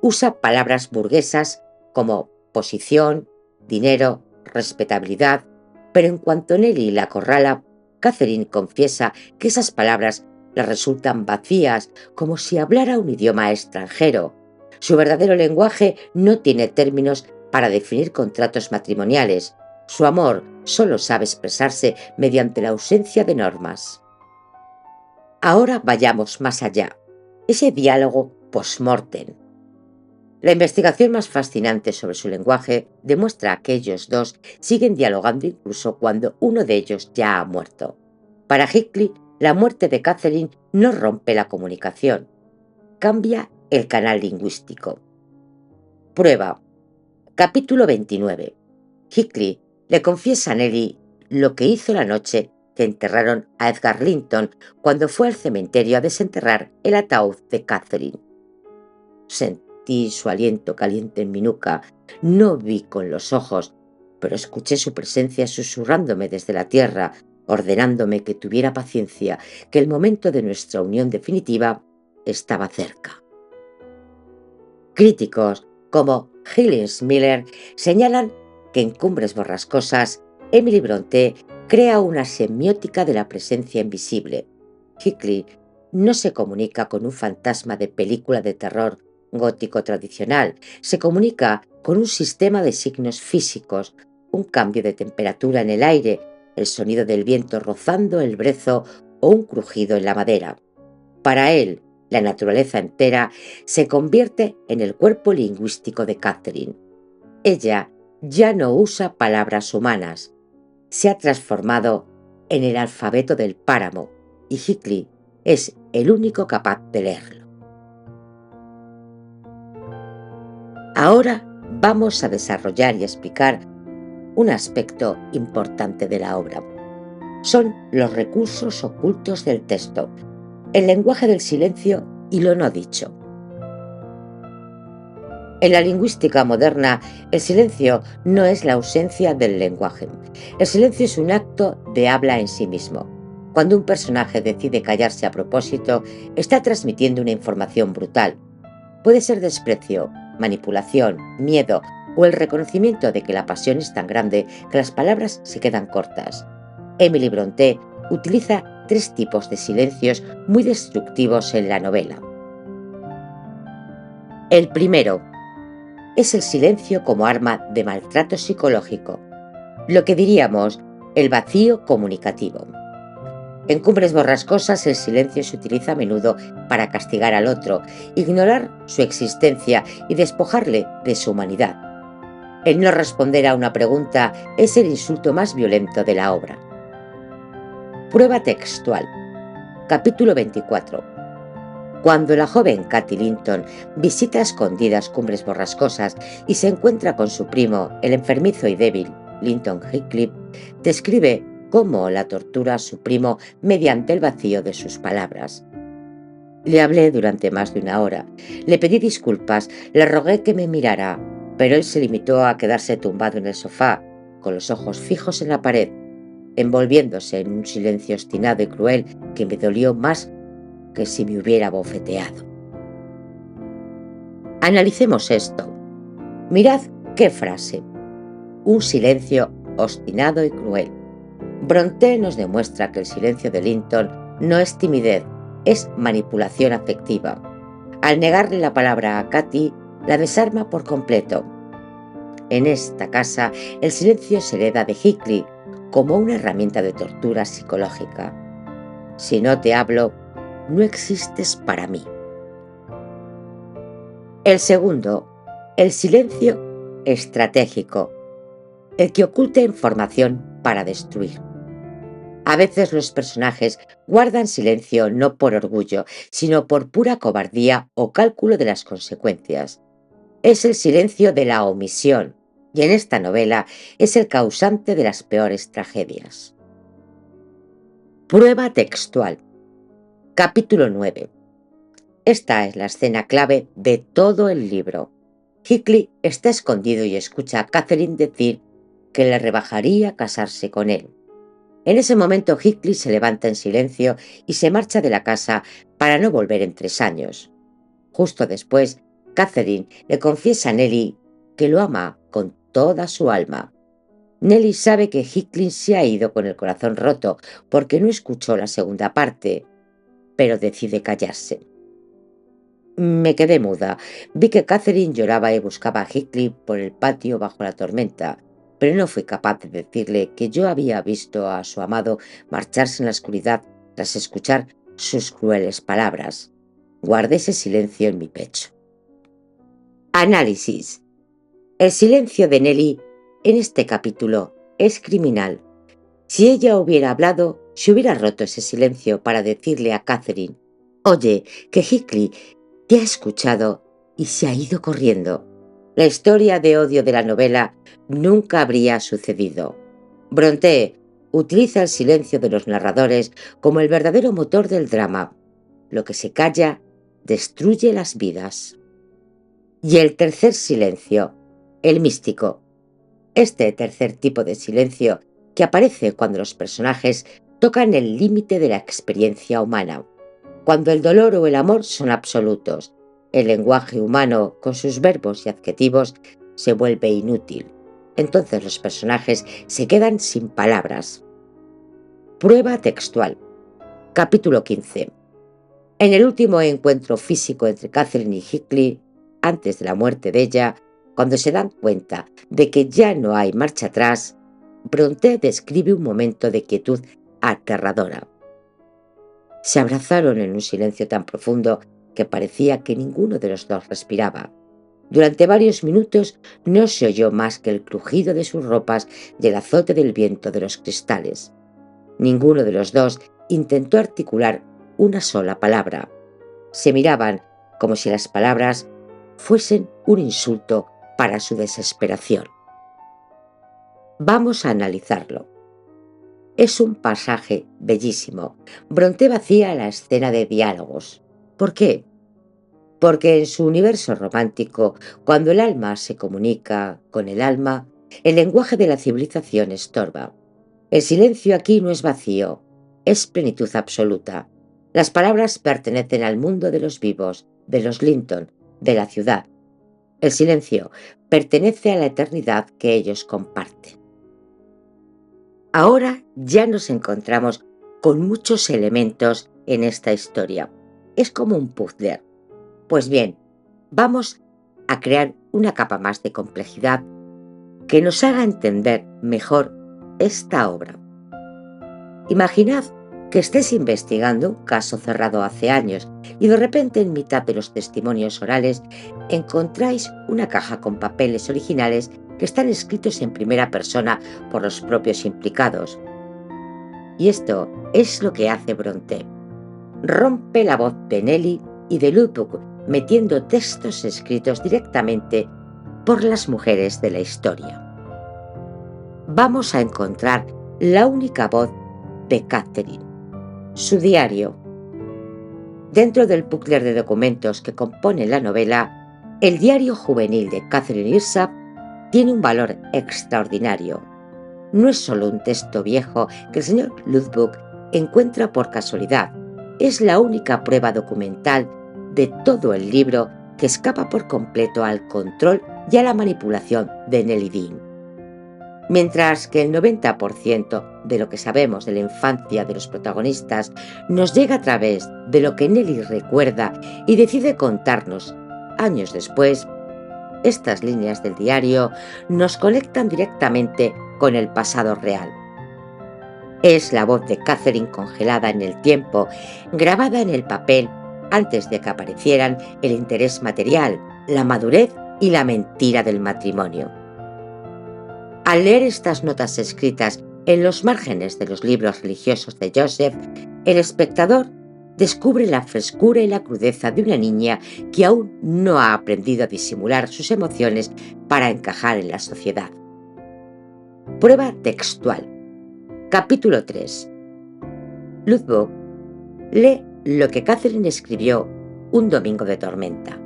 Usa palabras burguesas como posición, dinero, respetabilidad, pero en cuanto Nelly la acorrala, Catherine confiesa que esas palabras le resultan vacías, como si hablara un idioma extranjero. Su verdadero lenguaje no tiene términos para definir contratos matrimoniales. Su amor solo sabe expresarse mediante la ausencia de normas. Ahora vayamos más allá. Ese diálogo post-mortem. La investigación más fascinante sobre su lenguaje demuestra que ellos dos siguen dialogando incluso cuando uno de ellos ya ha muerto. Para Heathcliff, la muerte de Catherine no rompe la comunicación, cambia el canal lingüístico. Prueba. Capítulo 29. Heathcliff le confiesa a Nelly lo que hizo la noche que enterraron a Edgar Linton cuando fue al cementerio a desenterrar el ataúd de Catherine. Sentí su aliento caliente en mi nuca. No vi con los ojos, pero escuché su presencia susurrándome desde la tierra, ordenándome que tuviera paciencia, que el momento de nuestra unión definitiva estaba cerca. Críticos como Gilles Miller señalan que en Cumbres borrascosas Emily Brontë crea una semiótica de la presencia invisible. Hickling no se comunica con un fantasma de película de terror gótico tradicional, se comunica con un sistema de signos físicos, un cambio de temperatura en el aire, el sonido del viento rozando el brezo o un crujido en la madera. Para él, la naturaleza entera se convierte en el cuerpo lingüístico de Catherine. Ella ya no usa palabras humanas, se ha transformado en el alfabeto del páramo y Hickling es el único capaz de leerlo. Ahora vamos a desarrollar y explicar un aspecto importante de la obra. Son los recursos ocultos del texto, el lenguaje del silencio y lo no dicho. En la lingüística moderna, el silencio no es la ausencia del lenguaje. El silencio es un acto de habla en sí mismo. Cuando un personaje decide callarse a propósito, está transmitiendo una información brutal. Puede ser desprecio, manipulación, miedo o el reconocimiento de que la pasión es tan grande que las palabras se quedan cortas. Emily Brontë utiliza 3 tipos de silencios muy destructivos en la novela. El primero es el silencio como arma de maltrato psicológico, lo que diríamos el vacío comunicativo. En Cumbres Borrascosas el silencio se utiliza a menudo para castigar al otro, ignorar su existencia y despojarle de su humanidad. El no responder a una pregunta es el insulto más violento de la obra. Prueba textual. Capítulo 24. Cuando la joven Katy Linton visita a escondidas Cumbres Borrascosas y se encuentra con su primo, el enfermizo y débil Linton Heathcliff, describe cómo la tortura a su primo mediante el vacío de sus palabras. Le hablé durante más de 1 hora, le pedí disculpas, le rogué que me mirara, pero él se limitó a quedarse tumbado en el sofá, con los ojos fijos en la pared, envolviéndose en un silencio obstinado y cruel que me dolió más que si me hubiera bofeteado. Analicemos esto. Mirad qué frase. Un silencio obstinado y cruel. Brontë nos demuestra que el silencio de Linton no es timidez, es manipulación afectiva. Al negarle la palabra a Katy, la desarma por completo. En esta casa, el silencio se hereda de Hickling como una herramienta de tortura psicológica. Si no te hablo, no existes para mí. El segundo, el silencio estratégico, el que oculta información para destruir. A veces los personajes guardan silencio no por orgullo, sino por pura cobardía o cálculo de las consecuencias. Es el silencio de la omisión, y en esta novela es el causante de las peores tragedias. Prueba textual. Capítulo 9. Esta es la escena clave de todo el libro. Hickling está escondido y escucha a Catherine decir que le rebajaría casarse con él. En ese momento Hickling se levanta en silencio y se marcha de la casa para no volver en 3 años. Justo después, Catherine le confiesa a Nellie que lo ama con toda su alma. Nellie sabe que Hickling se ha ido con el corazón roto porque no escuchó la segunda parte, pero decide callarse. Me quedé muda. Vi que Catherine lloraba y buscaba a Hickling por el patio bajo la tormenta, pero no fui capaz de decirle que yo había visto a su amado marcharse en la oscuridad tras escuchar sus crueles palabras. Guardé ese silencio en mi pecho. Análisis. El silencio de Nellie en este capítulo es criminal. Si ella hubiera hablado, se hubiera roto ese silencio para decirle a Catherine: oye, que Hickling te ha escuchado y se ha ido corriendo. La historia de odio de la novela nunca habría sucedido. Brontë utiliza el silencio de los narradores como el verdadero motor del drama. Lo que se calla destruye las vidas. Y el tercer silencio, el místico. Este tercer tipo de silencio que aparece cuando los personajes tocan el límite de la experiencia humana, cuando el dolor o el amor son absolutos, el lenguaje humano con sus verbos y adjetivos se vuelve inútil. Entonces los personajes se quedan sin palabras. Prueba textual. Capítulo 15. En el último encuentro físico entre Catherine y Hinckley, antes de la muerte de ella, cuando se dan cuenta de que ya no hay marcha atrás, Brontë describe un momento de quietud aterradora. Se abrazaron en un silencio tan profundo que parecía que ninguno de los dos respiraba. Durante varios minutos no se oyó más que el crujido de sus ropas y el azote del viento de los cristales. Ninguno de los dos intentó articular una sola palabra. Se miraban como si las palabras fuesen un insulto para su desesperación. Vamos a analizarlo. Es un pasaje bellísimo. Brontë vacía la escena de diálogos. ¿Por qué? Porque en su universo romántico, cuando el alma se comunica con el alma, el lenguaje de la civilización estorba. El silencio aquí no es vacío, es plenitud absoluta. Las palabras pertenecen al mundo de los vivos, de los Linton, de la ciudad. El silencio pertenece a la eternidad que ellos comparten. Ahora ya nos encontramos con muchos elementos en esta historia. Es como un puzzle. Pues bien, vamos a crear una capa más de complejidad que nos haga entender mejor esta obra. Imaginad que estés investigando un caso cerrado hace años y de repente en mitad de los testimonios orales encontráis una caja con papeles originales que están escritos en primera persona por los propios implicados. Y esto es lo que hace Brontë. Rompe la voz de Nelly y de Lodbrok metiendo textos escritos directamente por las mujeres de la historia. Vamos a encontrar la única voz de Catherine, su diario. Dentro del puzzle de documentos que compone la novela, el diario juvenil de Catherine Earshaw tiene un valor extraordinario. No es solo un texto viejo que el señor Lodbrok encuentra por casualidad, es la única prueba documental de todo el libro que escapa por completo al control y a la manipulación de Nelly Dean. Mientras que el 90% de lo que sabemos de la infancia de los protagonistas nos llega a través de lo que Nelly recuerda y decide contarnos años después, estas líneas del diario nos conectan directamente con el pasado real. Es la voz de Catherine congelada en el tiempo, grabada en el papel antes de que aparecieran el interés material, la madurez y la mentira del matrimonio. Al leer estas notas escritas en los márgenes de los libros religiosos de Joseph, el espectador descubre la frescura y la crudeza de una niña que aún no ha aprendido a disimular sus emociones para encajar en la sociedad. Prueba textual. Capítulo 3. Lodbrok lee lo que Catherine escribió un domingo de tormenta.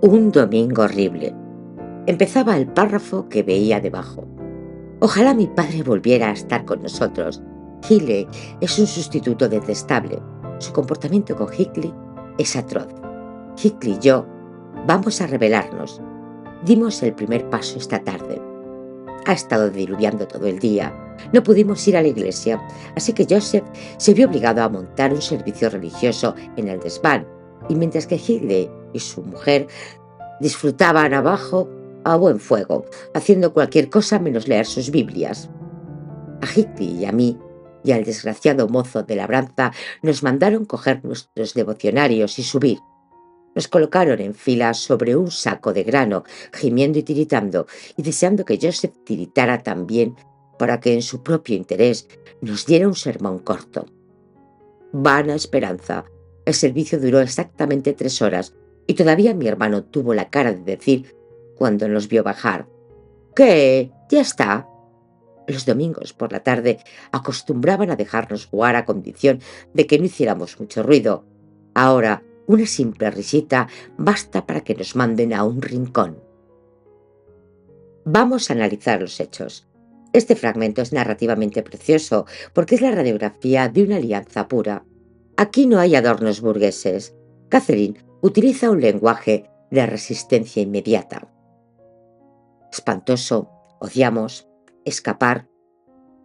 Un domingo horrible. Empezaba el párrafo que veía debajo. Ojalá mi padre volviera a estar con nosotros. Hinckley es un sustituto detestable. Su comportamiento con Hinckley es atroz. Hinckley y yo vamos a rebelarnos. Dimos el primer paso esta tarde. Ha estado diluviando todo el día. No pudimos ir a la iglesia, así que Joseph se vio obligado a montar un servicio religioso en el desván, y mientras que Hinckley y su mujer disfrutaban abajo a buen fuego, haciendo cualquier cosa menos leer sus Biblias. A Hinckley y a mí, y al desgraciado mozo de labranza, nos mandaron coger nuestros devocionarios y subir. Nos colocaron en fila sobre un saco de grano, gimiendo y tiritando, y deseando que Joseph tiritara también para que en su propio interés nos diera un sermón corto. Vana esperanza. El servicio duró exactamente 3 horas, y todavía mi hermano tuvo la cara de decir, cuando nos vio bajar: «¿Qué? ¿Ya está?» Los domingos por la tarde acostumbraban a dejarnos jugar a condición de que no hiciéramos mucho ruido. Ahora, una simple risita basta para que nos manden a un rincón. Vamos a analizar los hechos. Este fragmento es narrativamente precioso porque es la radiografía de una alianza pura. Aquí no hay adornos burgueses. Catherine utiliza un lenguaje de resistencia inmediata. espantoso, odiamos, escapar.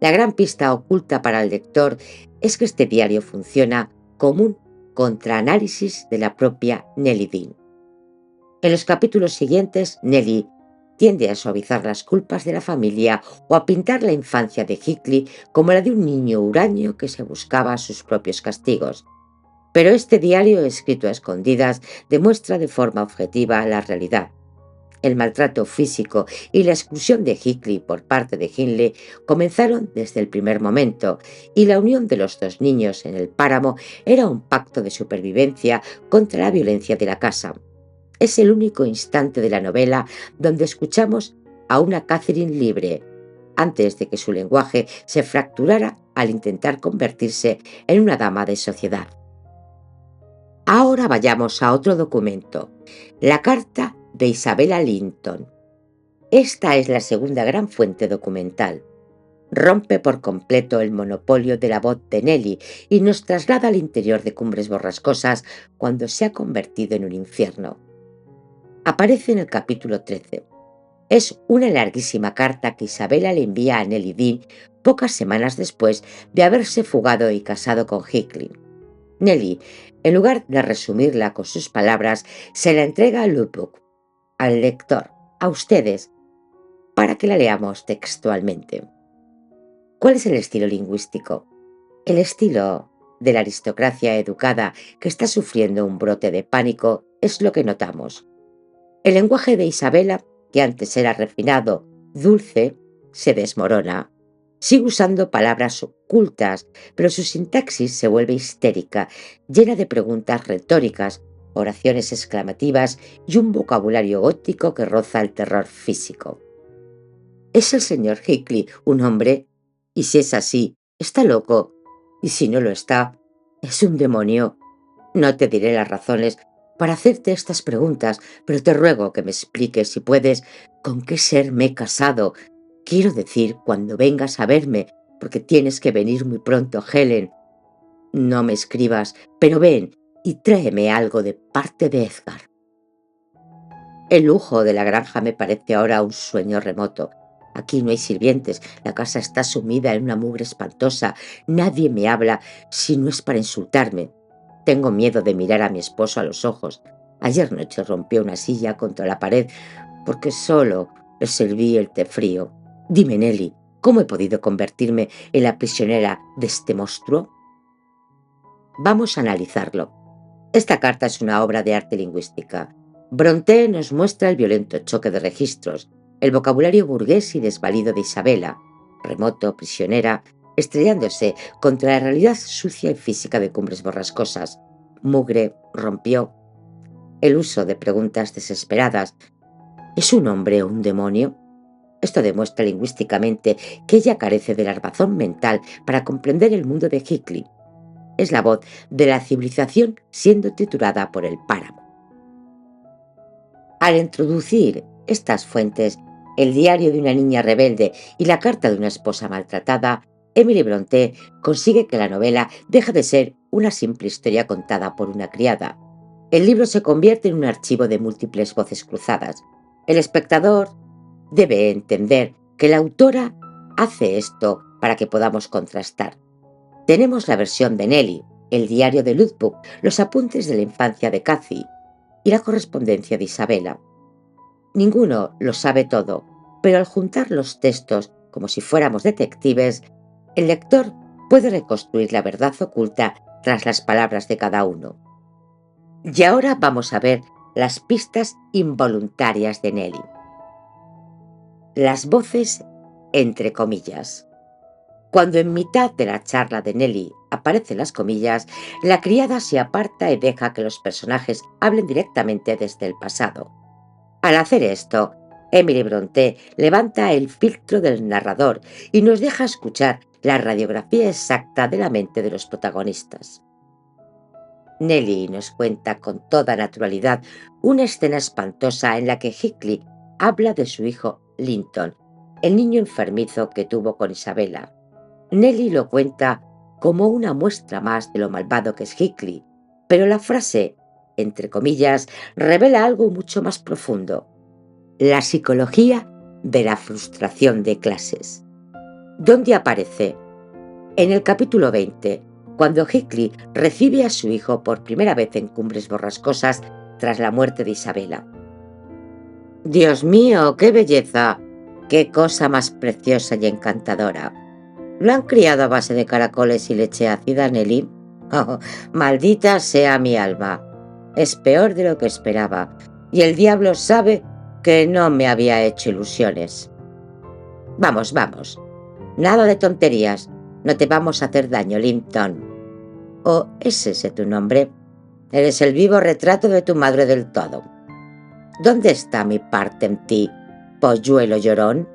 La gran pista oculta para el lector es que este diario funciona como un contraanálisis de la propia Nellie Dean. En los capítulos siguientes, Nellie tiende a suavizar las culpas de la familia o a pintar la infancia de Hickey como la de un niño huraño que se buscaba sus propios castigos. Pero este diario, escrito a escondidas, demuestra de forma objetiva la realidad. El maltrato físico y la exclusión de Hickey por parte de Hindley comenzaron desde el primer momento, y la unión de los dos niños en el páramo era un pacto de supervivencia contra la violencia de la casa. Es el único instante de la novela donde escuchamos a una Catherine libre, antes de que su lenguaje se fracturara al intentar convertirse en una dama de sociedad. Ahora vayamos a otro documento, la carta de Isabella Linton. Esta es la segunda gran fuente documental. Rompe por completo el monopolio de la voz de Nellie y nos traslada al interior de Cumbres Borrascosas cuando se ha convertido en un infierno. Aparece en el capítulo 13. Es una larguísima carta que Isabella le envía a Nellie Dean pocas semanas después de haberse fugado y casado con Hickey. Nellie, en lugar de resumirla con sus palabras, se la entrega al lookbook, al lector, a ustedes, para que la leamos textualmente. ¿Cuál es el estilo lingüístico? El estilo de la aristocracia educada que está sufriendo un brote de pánico es lo que notamos. El lenguaje de Isabella, que antes era refinado, dulce, se desmorona. Sigue usando palabras ocultas, pero su sintaxis se vuelve histérica, llena de preguntas retóricas, oraciones exclamativas y un vocabulario gótico que roza el terror físico. ¿Es el señor Hickey un hombre? Y si es así, está loco. Y si no lo está, es un demonio. No te diré las razones para hacerte estas preguntas, pero te ruego que me expliques, si puedes, con qué ser me he casado. Quiero decir, cuando vengas a verme, porque tienes que venir muy pronto, Helen. No me escribas, pero ven y tráeme algo de parte de Edgar. El lujo de la granja me parece ahora un sueño remoto. Aquí no hay sirvientes, la casa está sumida en una mugre espantosa, nadie me habla si no es para insultarme. Tengo miedo de mirar a mi esposo a los ojos. Ayer noche rompió una silla contra la pared porque solo le serví el té frío. Dime, Nellie, ¿cómo he podido convertirme en la prisionera de este monstruo? Vamos a analizarlo. Esta carta es una obra de arte lingüística. Brontë nos muestra el violento choque de registros, el vocabulario burgués y desvalido de Isabella, remoto, prisionera, estrellándose contra la realidad sucia y física de Cumbres Borrascosas. Mugre, rompió. El uso de preguntas desesperadas. ¿Es un hombre o un demonio? Esto demuestra lingüísticamente que ella carece de la armazón mental para comprender el mundo de Hickey. Es la voz de la civilización siendo triturada por el páramo. Al introducir estas fuentes, el diario de una niña rebelde y la carta de una esposa maltratada, Emily Brontë consigue que la novela deje de ser una simple historia contada por una criada. El libro se convierte en un archivo de múltiples voces cruzadas. El espectador debe entender que la autora hace esto para que podamos contrastar. Tenemos la versión de Nellie, el diario de Lookbook, los apuntes de la infancia de Cathy y la correspondencia de Isabella. Ninguno lo sabe todo, pero al juntar los textos como si fuéramos detectives, el lector puede reconstruir la verdad oculta tras las palabras de cada uno. Y ahora vamos a ver las pistas involuntarias de Nellie. Las voces entre comillas. Cuando en mitad de la charla de Nellie aparecen las comillas, la criada se aparta y deja que los personajes hablen directamente desde el pasado. Al hacer esto, Emily Brontë levanta el filtro del narrador y nos deja escuchar la radiografía exacta de la mente de los protagonistas. Nellie nos cuenta con toda naturalidad una escena espantosa en la que Hickey habla de su hijo Linton, el niño enfermizo que tuvo con Isabella. Nellie lo cuenta como una muestra más de lo malvado que es Hickey, pero la frase, entre comillas, revela algo mucho más profundo. La psicología de la frustración de clases. ¿Dónde aparece? En el capítulo 20, cuando Hickley recibe a su hijo por primera vez en Cumbres Borrascosas tras la muerte de Isabela. ¡Dios mío, qué belleza! ¡Qué cosa más preciosa y encantadora! ¿Lo han criado a base de caracoles y leche ácida, Nelly? Oh, maldita sea mi alma. Es peor de lo que esperaba, y el diablo sabe que no me había hecho ilusiones. Vamos, vamos. Nada de tonterías. No te vamos a hacer daño, Linton. ¿O es ese tu nombre? Eres el vivo retrato de tu madre del todo. ¿Dónde está mi parte en ti, polluelo llorón?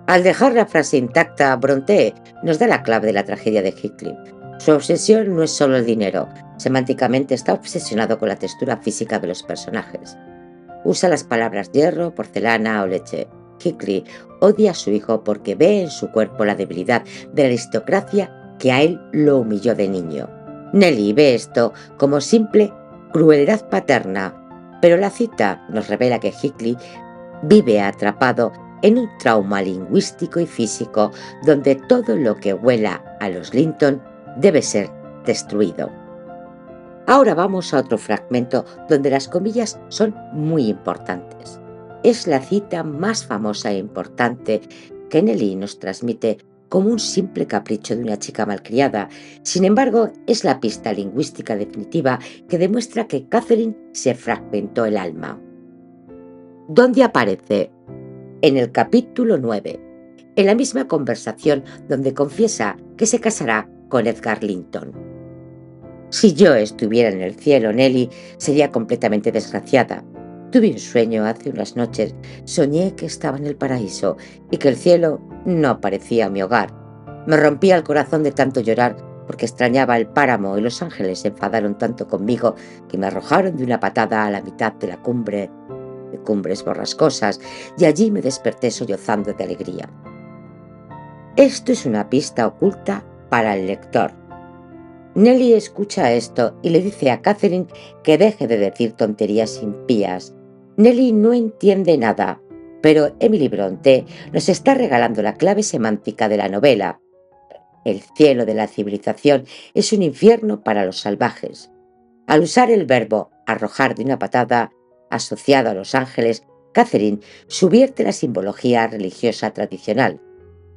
Al dejar la frase intacta, Brontë nos da la clave de la tragedia de Hickley. Su obsesión no es solo el dinero, semánticamente está obsesionado con la textura física de los personajes. Usa las palabras hierro, porcelana o leche. Hickley odia a su hijo porque ve en su cuerpo la debilidad de la aristocracia que a él lo humilló de niño. Nelly ve esto como simple crueldad paterna, pero la cita nos revela que Hickley vive atrapado en un trauma lingüístico y físico donde todo lo que huela a los Linton debe ser destruido. Ahora vamos a otro fragmento donde las comillas son muy importantes. Es la cita más famosa e importante que Nelly nos transmite como un simple capricho de una chica malcriada. Sin embargo, es la pista lingüística definitiva que demuestra que Catherine se fragmentó el alma. ¿Dónde aparece? En el capítulo 9, en la misma conversación donde confiesa que se casará con Edgar Linton. Si yo estuviera en el cielo, Nelly, sería completamente desgraciada. Tuve un sueño hace unas noches, soñé que estaba en el paraíso y que el cielo no parecía mi hogar. Me rompía el corazón de tanto llorar porque extrañaba el páramo y los ángeles se enfadaron tanto conmigo que me arrojaron de una patada a la mitad de la cumbre de Cumbres Borrascosas y allí me desperté sollozando de alegría. Esto es una pista oculta para el lector. Nelly escucha esto y le dice a Catherine que deje de decir tonterías impías. Nelly no entiende nada, pero Emily Brontë nos está regalando la clave semántica de la novela. El cielo de la civilización es un infierno para los salvajes. Al usar el verbo arrojar de una patada, asociado a los ángeles, Catherine subvierte la simbología religiosa tradicional.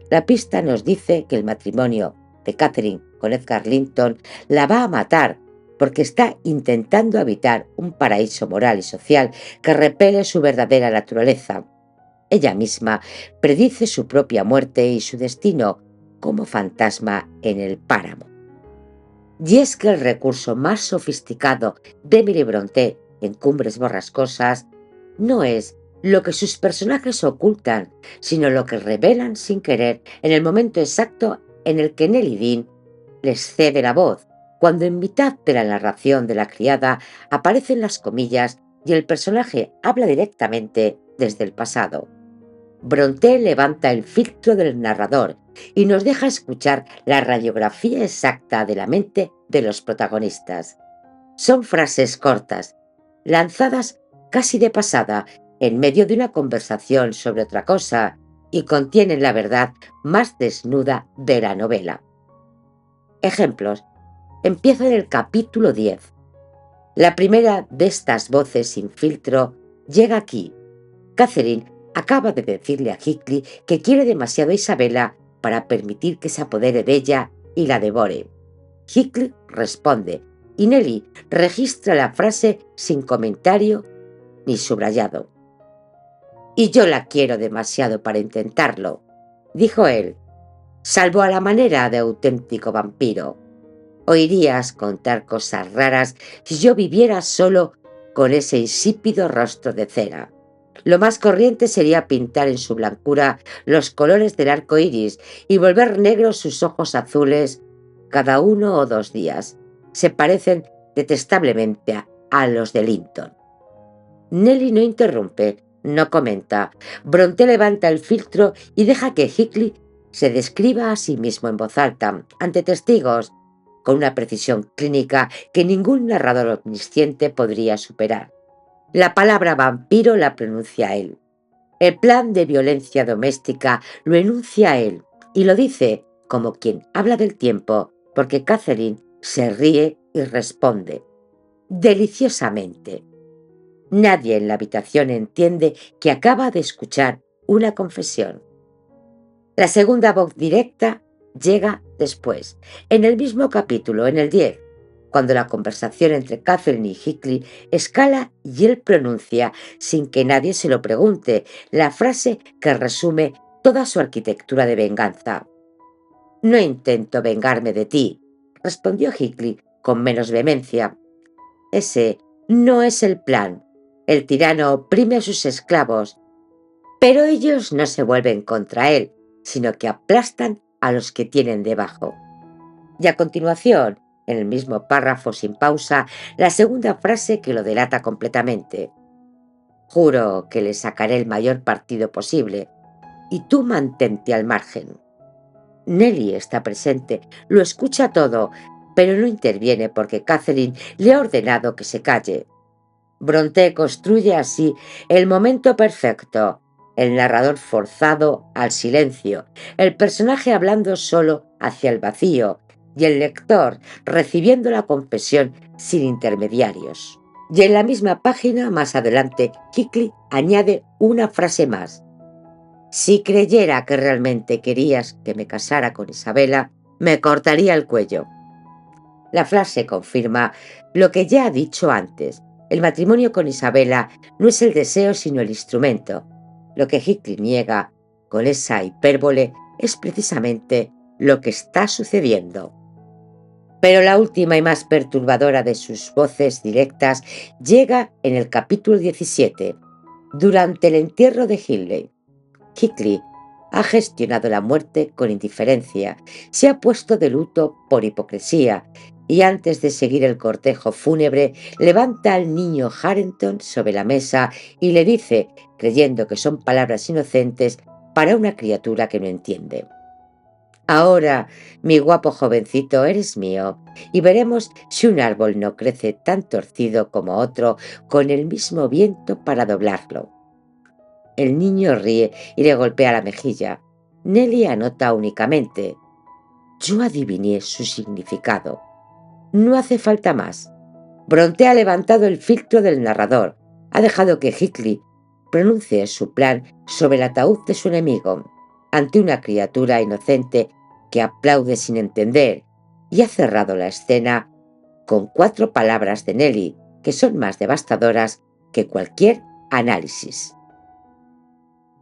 La pista nos dice que el matrimonio de Catherine con Edgar Linton la va a matar porque está intentando habitar un paraíso moral y social que repele su verdadera naturaleza. Ella misma predice su propia muerte y su destino como fantasma en el páramo. Y es que el recurso más sofisticado de Emily Brontë en Cumbres Borrascosas no es lo que sus personajes ocultan, sino lo que revelan sin querer en el momento exacto en el que Nelly Dean les cede la voz, cuando en mitad de la narración de la criada aparecen las comillas y el personaje habla directamente desde el pasado. Brontë levanta el filtro del narrador y nos deja escuchar la radiografía exacta de la mente de los protagonistas. Son frases cortas, lanzadas casi de pasada, en medio de una conversación sobre otra cosa, y contienen la verdad más desnuda de la novela. Ejemplos. Empieza en el capítulo 10. La primera de estas voces sin filtro llega aquí. Catherine acaba de decirle a Hickley que quiere demasiado a Isabela para permitir que se apodere de ella y la devore. Hickley responde y Nelly registra la frase sin comentario ni subrayado. «Y yo la quiero demasiado para intentarlo», dijo él, «salvo a la manera de auténtico vampiro. Oirías contar cosas raras si yo viviera solo con ese insípido rostro de cera. Lo más corriente sería pintar en su blancura los colores del arco iris y volver negros sus ojos azules cada 1 o 2 días. Se parecen detestablemente a los de Linton». Nelly no interrumpe, no comenta. Brontë levanta el filtro y deja que Hickley se describa a sí mismo en voz alta, ante testigos, con una precisión clínica que ningún narrador omnisciente podría superar. La palabra vampiro la pronuncia él. El plan de violencia doméstica lo enuncia él y lo dice como quien habla del tiempo, porque Catherine se ríe y responde deliciosamente. Nadie en la habitación entiende que acaba de escuchar una confesión. La segunda voz directa llega después, en el mismo capítulo, en el 10, cuando la conversación entre Catherine y Hickley escala y él pronuncia, sin que nadie se lo pregunte, la frase que resume toda su arquitectura de venganza. «No intento vengarme de ti», respondió Hickley con menos vehemencia. «Ese no es el plan. El tirano oprime a sus esclavos, pero ellos no se vuelven contra él, sino que aplastan a los que tienen debajo». Y a continuación, en el mismo párrafo sin pausa, la segunda frase que lo delata completamente. «Juro que le sacaré el mayor partido posible, y tú mantente al margen». Nellie está presente, lo escucha todo, pero no interviene porque Catherine le ha ordenado que se calle. Brontë construye así el momento perfecto, el narrador forzado al silencio, el personaje hablando solo hacia el vacío y el lector recibiendo la confesión sin intermediarios. Y en la misma página, más adelante, Hickley añade una frase más. «Si creyera que realmente querías que me casara con Isabella, me cortaría el cuello». La frase confirma lo que ya ha dicho antes. El matrimonio con Isabella no es el deseo sino el instrumento. Lo que Hickley niega con esa hipérbole es precisamente lo que está sucediendo. Pero la última y más perturbadora de sus voces directas llega en el capítulo 17, durante el entierro de Hindley. Hickley ha gestionado la muerte con indiferencia, se ha puesto de luto por hipocresía y antes de seguir el cortejo fúnebre levanta al niño Harrington sobre la mesa y le dice, creyendo que son palabras inocentes para una criatura que no entiende. «Ahora, mi guapo jovencito, eres mío, y veremos si un árbol no crece tan torcido como otro con el mismo viento para doblarlo». El niño ríe y le golpea la mejilla. Nellie anota únicamente. «Yo adiviné su significado. No hace falta más». Brontë ha levantado el filtro del narrador. Ha dejado que Hickley pronuncie su plan sobre el ataúd de su enemigo, ante una criatura inocente que aplaude sin entender, y ha cerrado la escena con 4 palabras de Nellie, que son más devastadoras que cualquier análisis.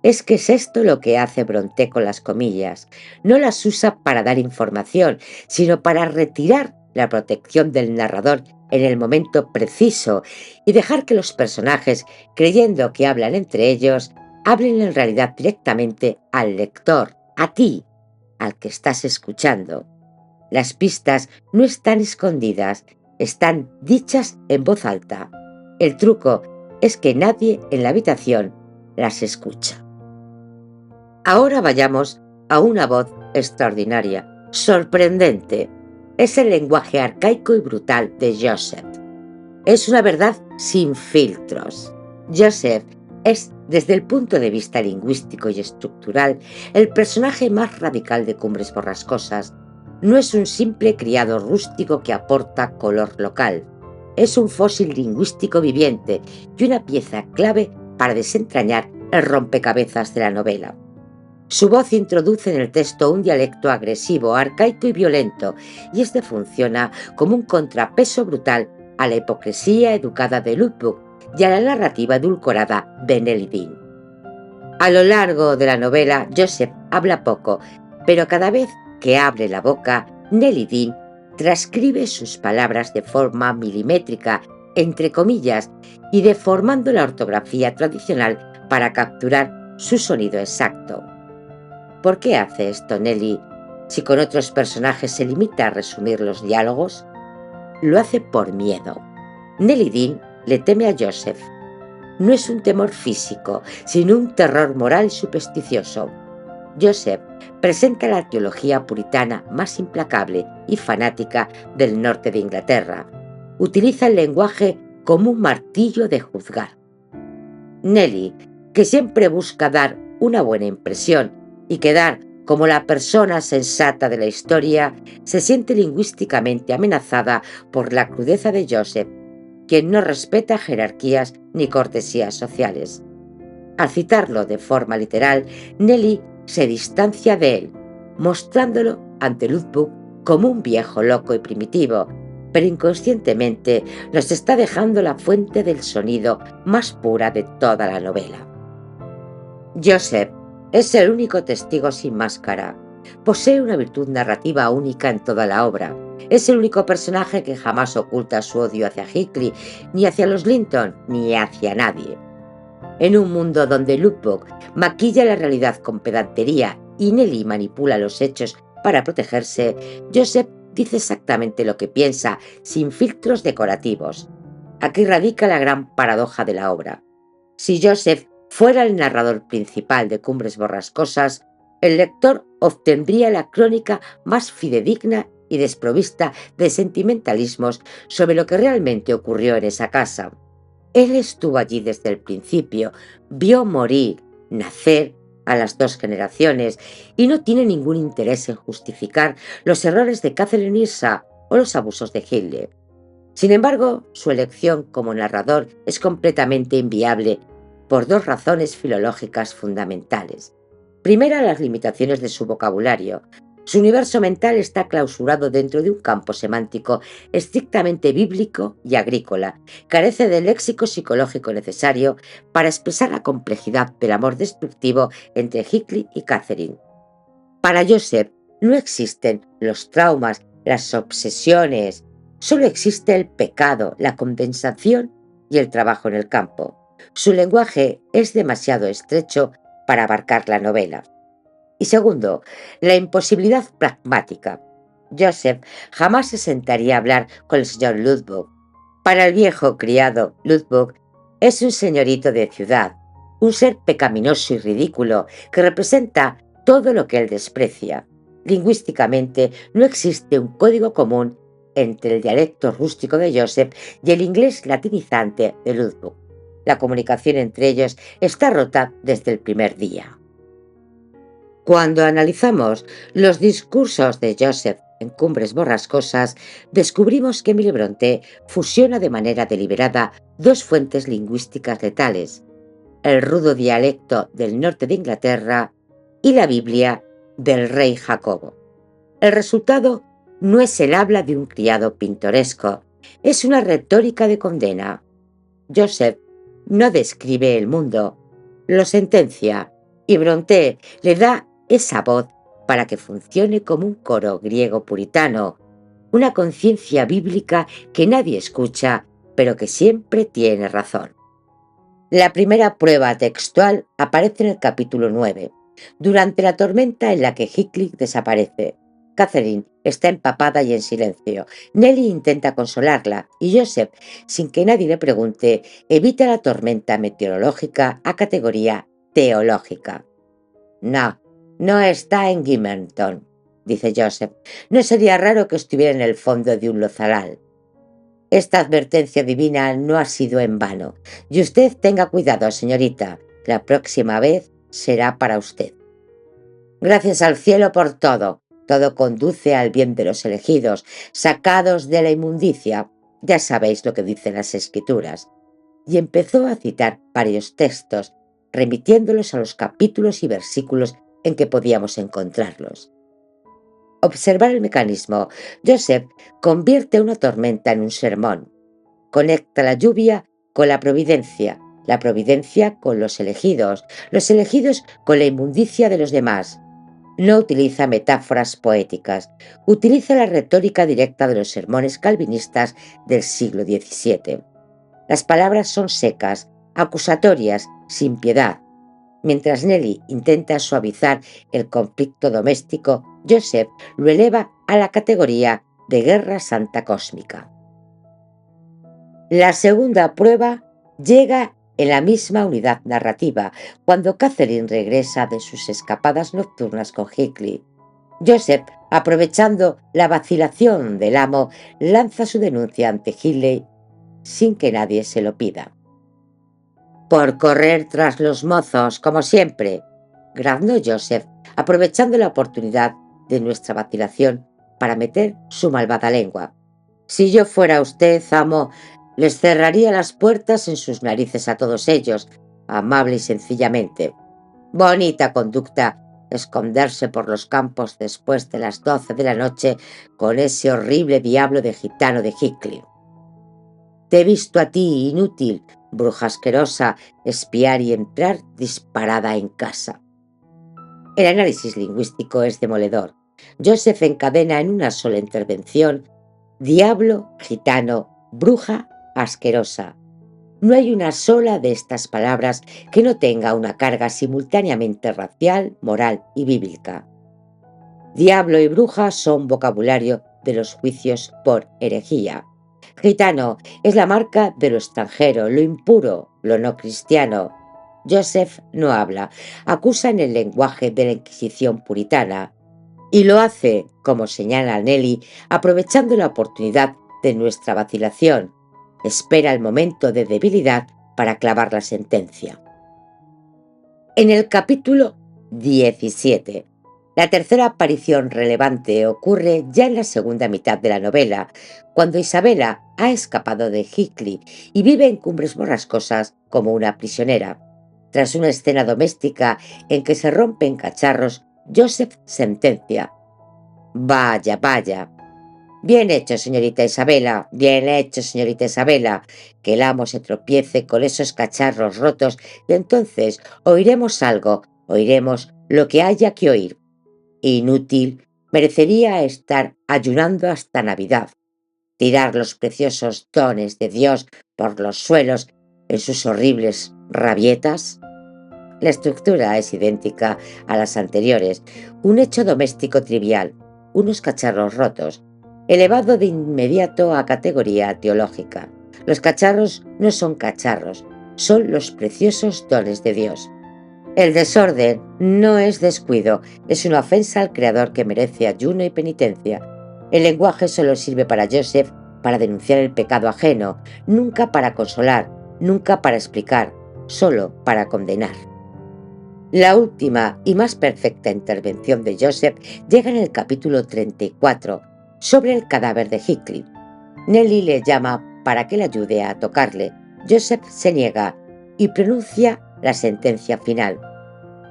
Es que es esto lo que hace Brontë con las comillas. No las usa para dar información, sino para retirar la protección del narrador en el momento preciso y dejar que los personajes, creyendo que hablan entre ellos, hablen en realidad directamente al lector, a ti, al que estás escuchando. Las pistas no están escondidas, están dichas en voz alta. El truco es que nadie en la habitación las escucha. Ahora vayamos a una voz extraordinaria, sorprendente. Es el lenguaje arcaico y brutal de Joseph. Es una verdad sin filtros. Joseph es, desde el punto de vista lingüístico y estructural, el personaje más radical de Cumbres Borrascosas. No es un simple criado rústico que aporta color local. Es un fósil lingüístico viviente y una pieza clave para desentrañar el rompecabezas de la novela. Su voz introduce en el texto un dialecto agresivo, arcaico y violento, y este funciona como un contrapeso brutal a la hipocresía educada de Lodbrok y a la narrativa edulcorada de Nellie Dean. A lo largo de la novela, Joseph habla poco, pero cada vez que abre la boca, Nellie Dean transcribe sus palabras de forma milimétrica, entre comillas, y deformando la ortografía tradicional para capturar su sonido exacto. ¿Por qué hace esto Nellie si con otros personajes se limita a resumir los diálogos? Lo hace por miedo. Nellie Dean le teme a Joseph. No es un temor físico, sino un terror moral y supersticioso. Joseph presenta la teología puritana más implacable y fanática del norte de Inglaterra. Utiliza el lenguaje como un martillo de juzgar. Nellie que siempre busca dar una buena impresión y quedar como la persona sensata de la historia, se siente lingüísticamente amenazada por la crudeza de Joseph, quien no respeta jerarquías ni cortesías sociales. Al citarlo de forma literal, Nelly se distancia de él, mostrándolo ante Lodbrok como un viejo loco y primitivo, pero inconscientemente nos está dejando la fuente del sonido más pura de toda la novela. Joseph es el único testigo sin máscara. Posee una virtud narrativa única en toda la obra. Es el único personaje que jamás oculta su odio hacia Hickling, ni hacia los Linton, ni hacia nadie. En un mundo donde Lodbrok maquilla la realidad con pedantería y Nelly manipula los hechos para protegerse, Joseph dice exactamente lo que piensa, sin filtros decorativos. Aquí radica la gran paradoja de la obra. Si Joseph fuera el narrador principal de Cumbres Borrascosas, el lector obtendría la crónica más fidedigna y desprovista de sentimentalismos sobre lo que realmente ocurrió en esa casa. Él estuvo allí desde el principio, vio morir, nacer a las dos generaciones y no tiene ningún interés en justificar los errores de Catherine Irsa o los abusos de Hitler. Sin embargo, su elección como narrador es completamente inviable por dos razones filológicas fundamentales. Primera, las limitaciones de su vocabulario. Su universo mental está clausurado dentro de un campo semántico estrictamente bíblico y agrícola. Carece del léxico psicológico necesario para expresar la complejidad del amor destructivo entre Hickling y Catherine. Para Joseph no existen los traumas, las obsesiones, solo existe el pecado, la condensación y el trabajo en el campo. Su lenguaje es demasiado estrecho para abarcar la novela. Y segundo, la imposibilidad pragmática. Joseph jamás se sentaría a hablar con el señor Lodbrok. Para el viejo criado, Lodbrok es un señorito de ciudad, un ser pecaminoso y ridículo que representa todo lo que él desprecia. Lingüísticamente no existe un código común entre el dialecto rústico de Joseph y el inglés latinizante de Lodbrok. La comunicación entre ellos está rota desde el primer día. Cuando analizamos los discursos de Joseph en Cumbres Borrascosas, descubrimos que Emily Brontë fusiona de manera deliberada dos fuentes lingüísticas letales: el rudo dialecto del norte de Inglaterra y la Biblia del rey Jacobo. El resultado no es el habla de un criado pintoresco, es una retórica de condena. Joseph no describe el mundo, lo sentencia, y Brontë le da esa voz para que funcione como un coro griego puritano, una conciencia bíblica que nadie escucha, pero que siempre tiene razón. La primera prueba textual aparece en el capítulo 9, durante la tormenta en la que Hickling desaparece. Catherine está empapada y en silencio. Nelly intenta consolarla y Joseph, sin que nadie le pregunte, evita la tormenta meteorológica a categoría teológica. No está en Gimmerton, dice Joseph. No sería raro que estuviera en el fondo de un lozalal. Esta advertencia divina no ha sido en vano. Y usted tenga cuidado, señorita. La próxima vez será para usted. Gracias al cielo por todo. Todo conduce al bien de los elegidos, sacados de la inmundicia. Ya sabéis lo que dicen las Escrituras. Y empezó a citar varios textos, remitiéndolos a los capítulos y versículos en que podíamos encontrarlos. Observar el mecanismo. Joseph convierte una tormenta en un sermón. Conecta la lluvia con la providencia con los elegidos con la inmundicia de los demás. No utiliza metáforas poéticas, utiliza la retórica directa de los sermones calvinistas del siglo XVII. Las palabras son secas, acusatorias, sin piedad. Mientras Nelly intenta suavizar el conflicto doméstico, Joseph lo eleva a la categoría de guerra santa cósmica. La segunda prueba llega en la misma unidad narrativa, cuando Catherine regresa de sus escapadas nocturnas con Hickling. Joseph, aprovechando la vacilación del amo, lanza su denuncia ante Hindley sin que nadie se lo pida. Por correr tras los mozos, como siempre, graznó Joseph, aprovechando la oportunidad de nuestra vacilación para meter su malvada lengua. Si yo fuera usted, amo, les cerraría las puertas en sus narices a todos ellos, amable y sencillamente. Bonita conducta esconderse por los campos después de las 12 de la noche con ese horrible diablo de gitano de Heathcliff. Te he visto a ti, inútil, bruja asquerosa, espiar y entrar disparada en casa. El análisis lingüístico es demoledor. Joseph encadena en una sola intervención diablo, gitano, bruja, asquerosa. No hay una sola de estas palabras que no tenga una carga simultáneamente racial, moral y bíblica. Diablo y bruja son vocabulario de los juicios por herejía. Gitano es la marca de lo extranjero, lo impuro, lo no cristiano. Joseph no habla, acusa en el lenguaje de la Inquisición puritana y lo hace, como señala Nelly, aprovechando la oportunidad de nuestra vacilación. Espera el momento de debilidad para clavar la sentencia. En el capítulo 17, la tercera aparición relevante ocurre ya en la segunda mitad de la novela, cuando Isabela ha escapado de Heathcliff y vive en Cumbres Borrascosas como una prisionera. Tras una escena doméstica en que se rompen cacharros, Joseph sentencia: Vaya, vaya. Bien hecho, señorita Isabela, bien hecho, señorita Isabela, que el amo se tropiece con esos cacharros rotos y entonces oiremos algo, oiremos lo que haya que oír. Inútil, merecería estar ayunando hasta Navidad, tirar los preciosos dones de Dios por los suelos en sus horribles rabietas. La estructura es idéntica a las anteriores, un hecho doméstico trivial, unos cacharros rotos, elevado de inmediato a categoría teológica. Los cacharros no son cacharros, son los preciosos dones de Dios. El desorden no es descuido, es una ofensa al Creador que merece ayuno y penitencia. El lenguaje solo sirve para Joseph para denunciar el pecado ajeno, nunca para consolar, nunca para explicar, solo para condenar. La última y más perfecta intervención de Joseph llega en el capítulo 34, sobre el cadáver de Heathcliff. Nelly le llama para que le ayude a tocarle. Joseph se niega y pronuncia la sentencia final.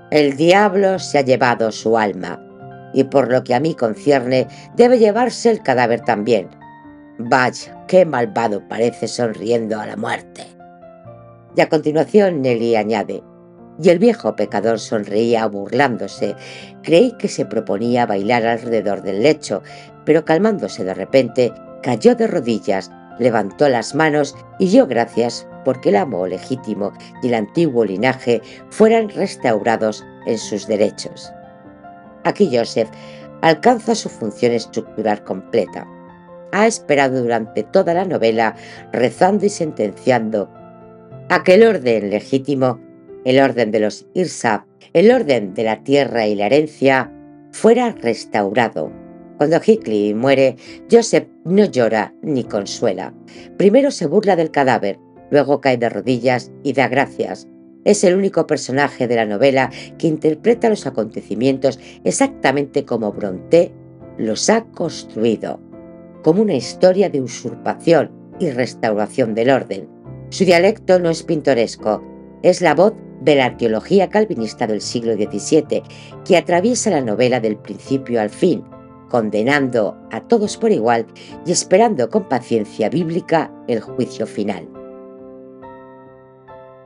El diablo se ha llevado su alma, y por lo que a mí concierne, debe llevarse el cadáver también. Vaya, qué malvado parece sonriendo a la muerte. Y a continuación Nelly añade: y el viejo pecador sonreía burlándose. Creí que se proponía bailar alrededor del lecho, pero calmándose de repente, cayó de rodillas, levantó las manos y dio gracias porque el amo legítimo y el antiguo linaje fueran restaurados en sus derechos. Aquí Joseph alcanza su función estructural completa. Ha esperado durante toda la novela, rezando y sentenciando aquel orden legítimo, el orden de los Irsa, el orden de la tierra y la herencia, fuera restaurado. Cuando Heathcliff muere, Joseph no llora ni consuela. Primero se burla del cadáver, luego cae de rodillas y da gracias. Es el único personaje de la novela que interpreta los acontecimientos exactamente como Brontë los ha construido, como una historia de usurpación y restauración del orden. Su dialecto no es pintoresco, es la voz de la arqueología calvinista del siglo XVII, que atraviesa la novela del principio al fin, condenando a todos por igual y esperando con paciencia bíblica el juicio final.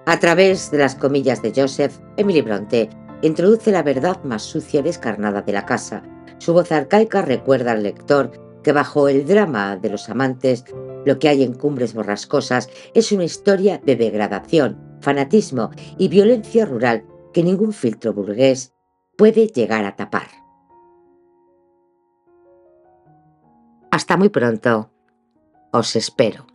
A través de las comillas de Joseph, Emily Brontë introduce la verdad más sucia y descarnada de la casa. Su voz arcaica recuerda al lector que bajo el drama de los amantes, lo que hay en Cumbres Borrascosas es una historia de degradación, fanatismo y violencia rural que ningún filtro burgués puede llegar a tapar. Hasta muy pronto. Os espero.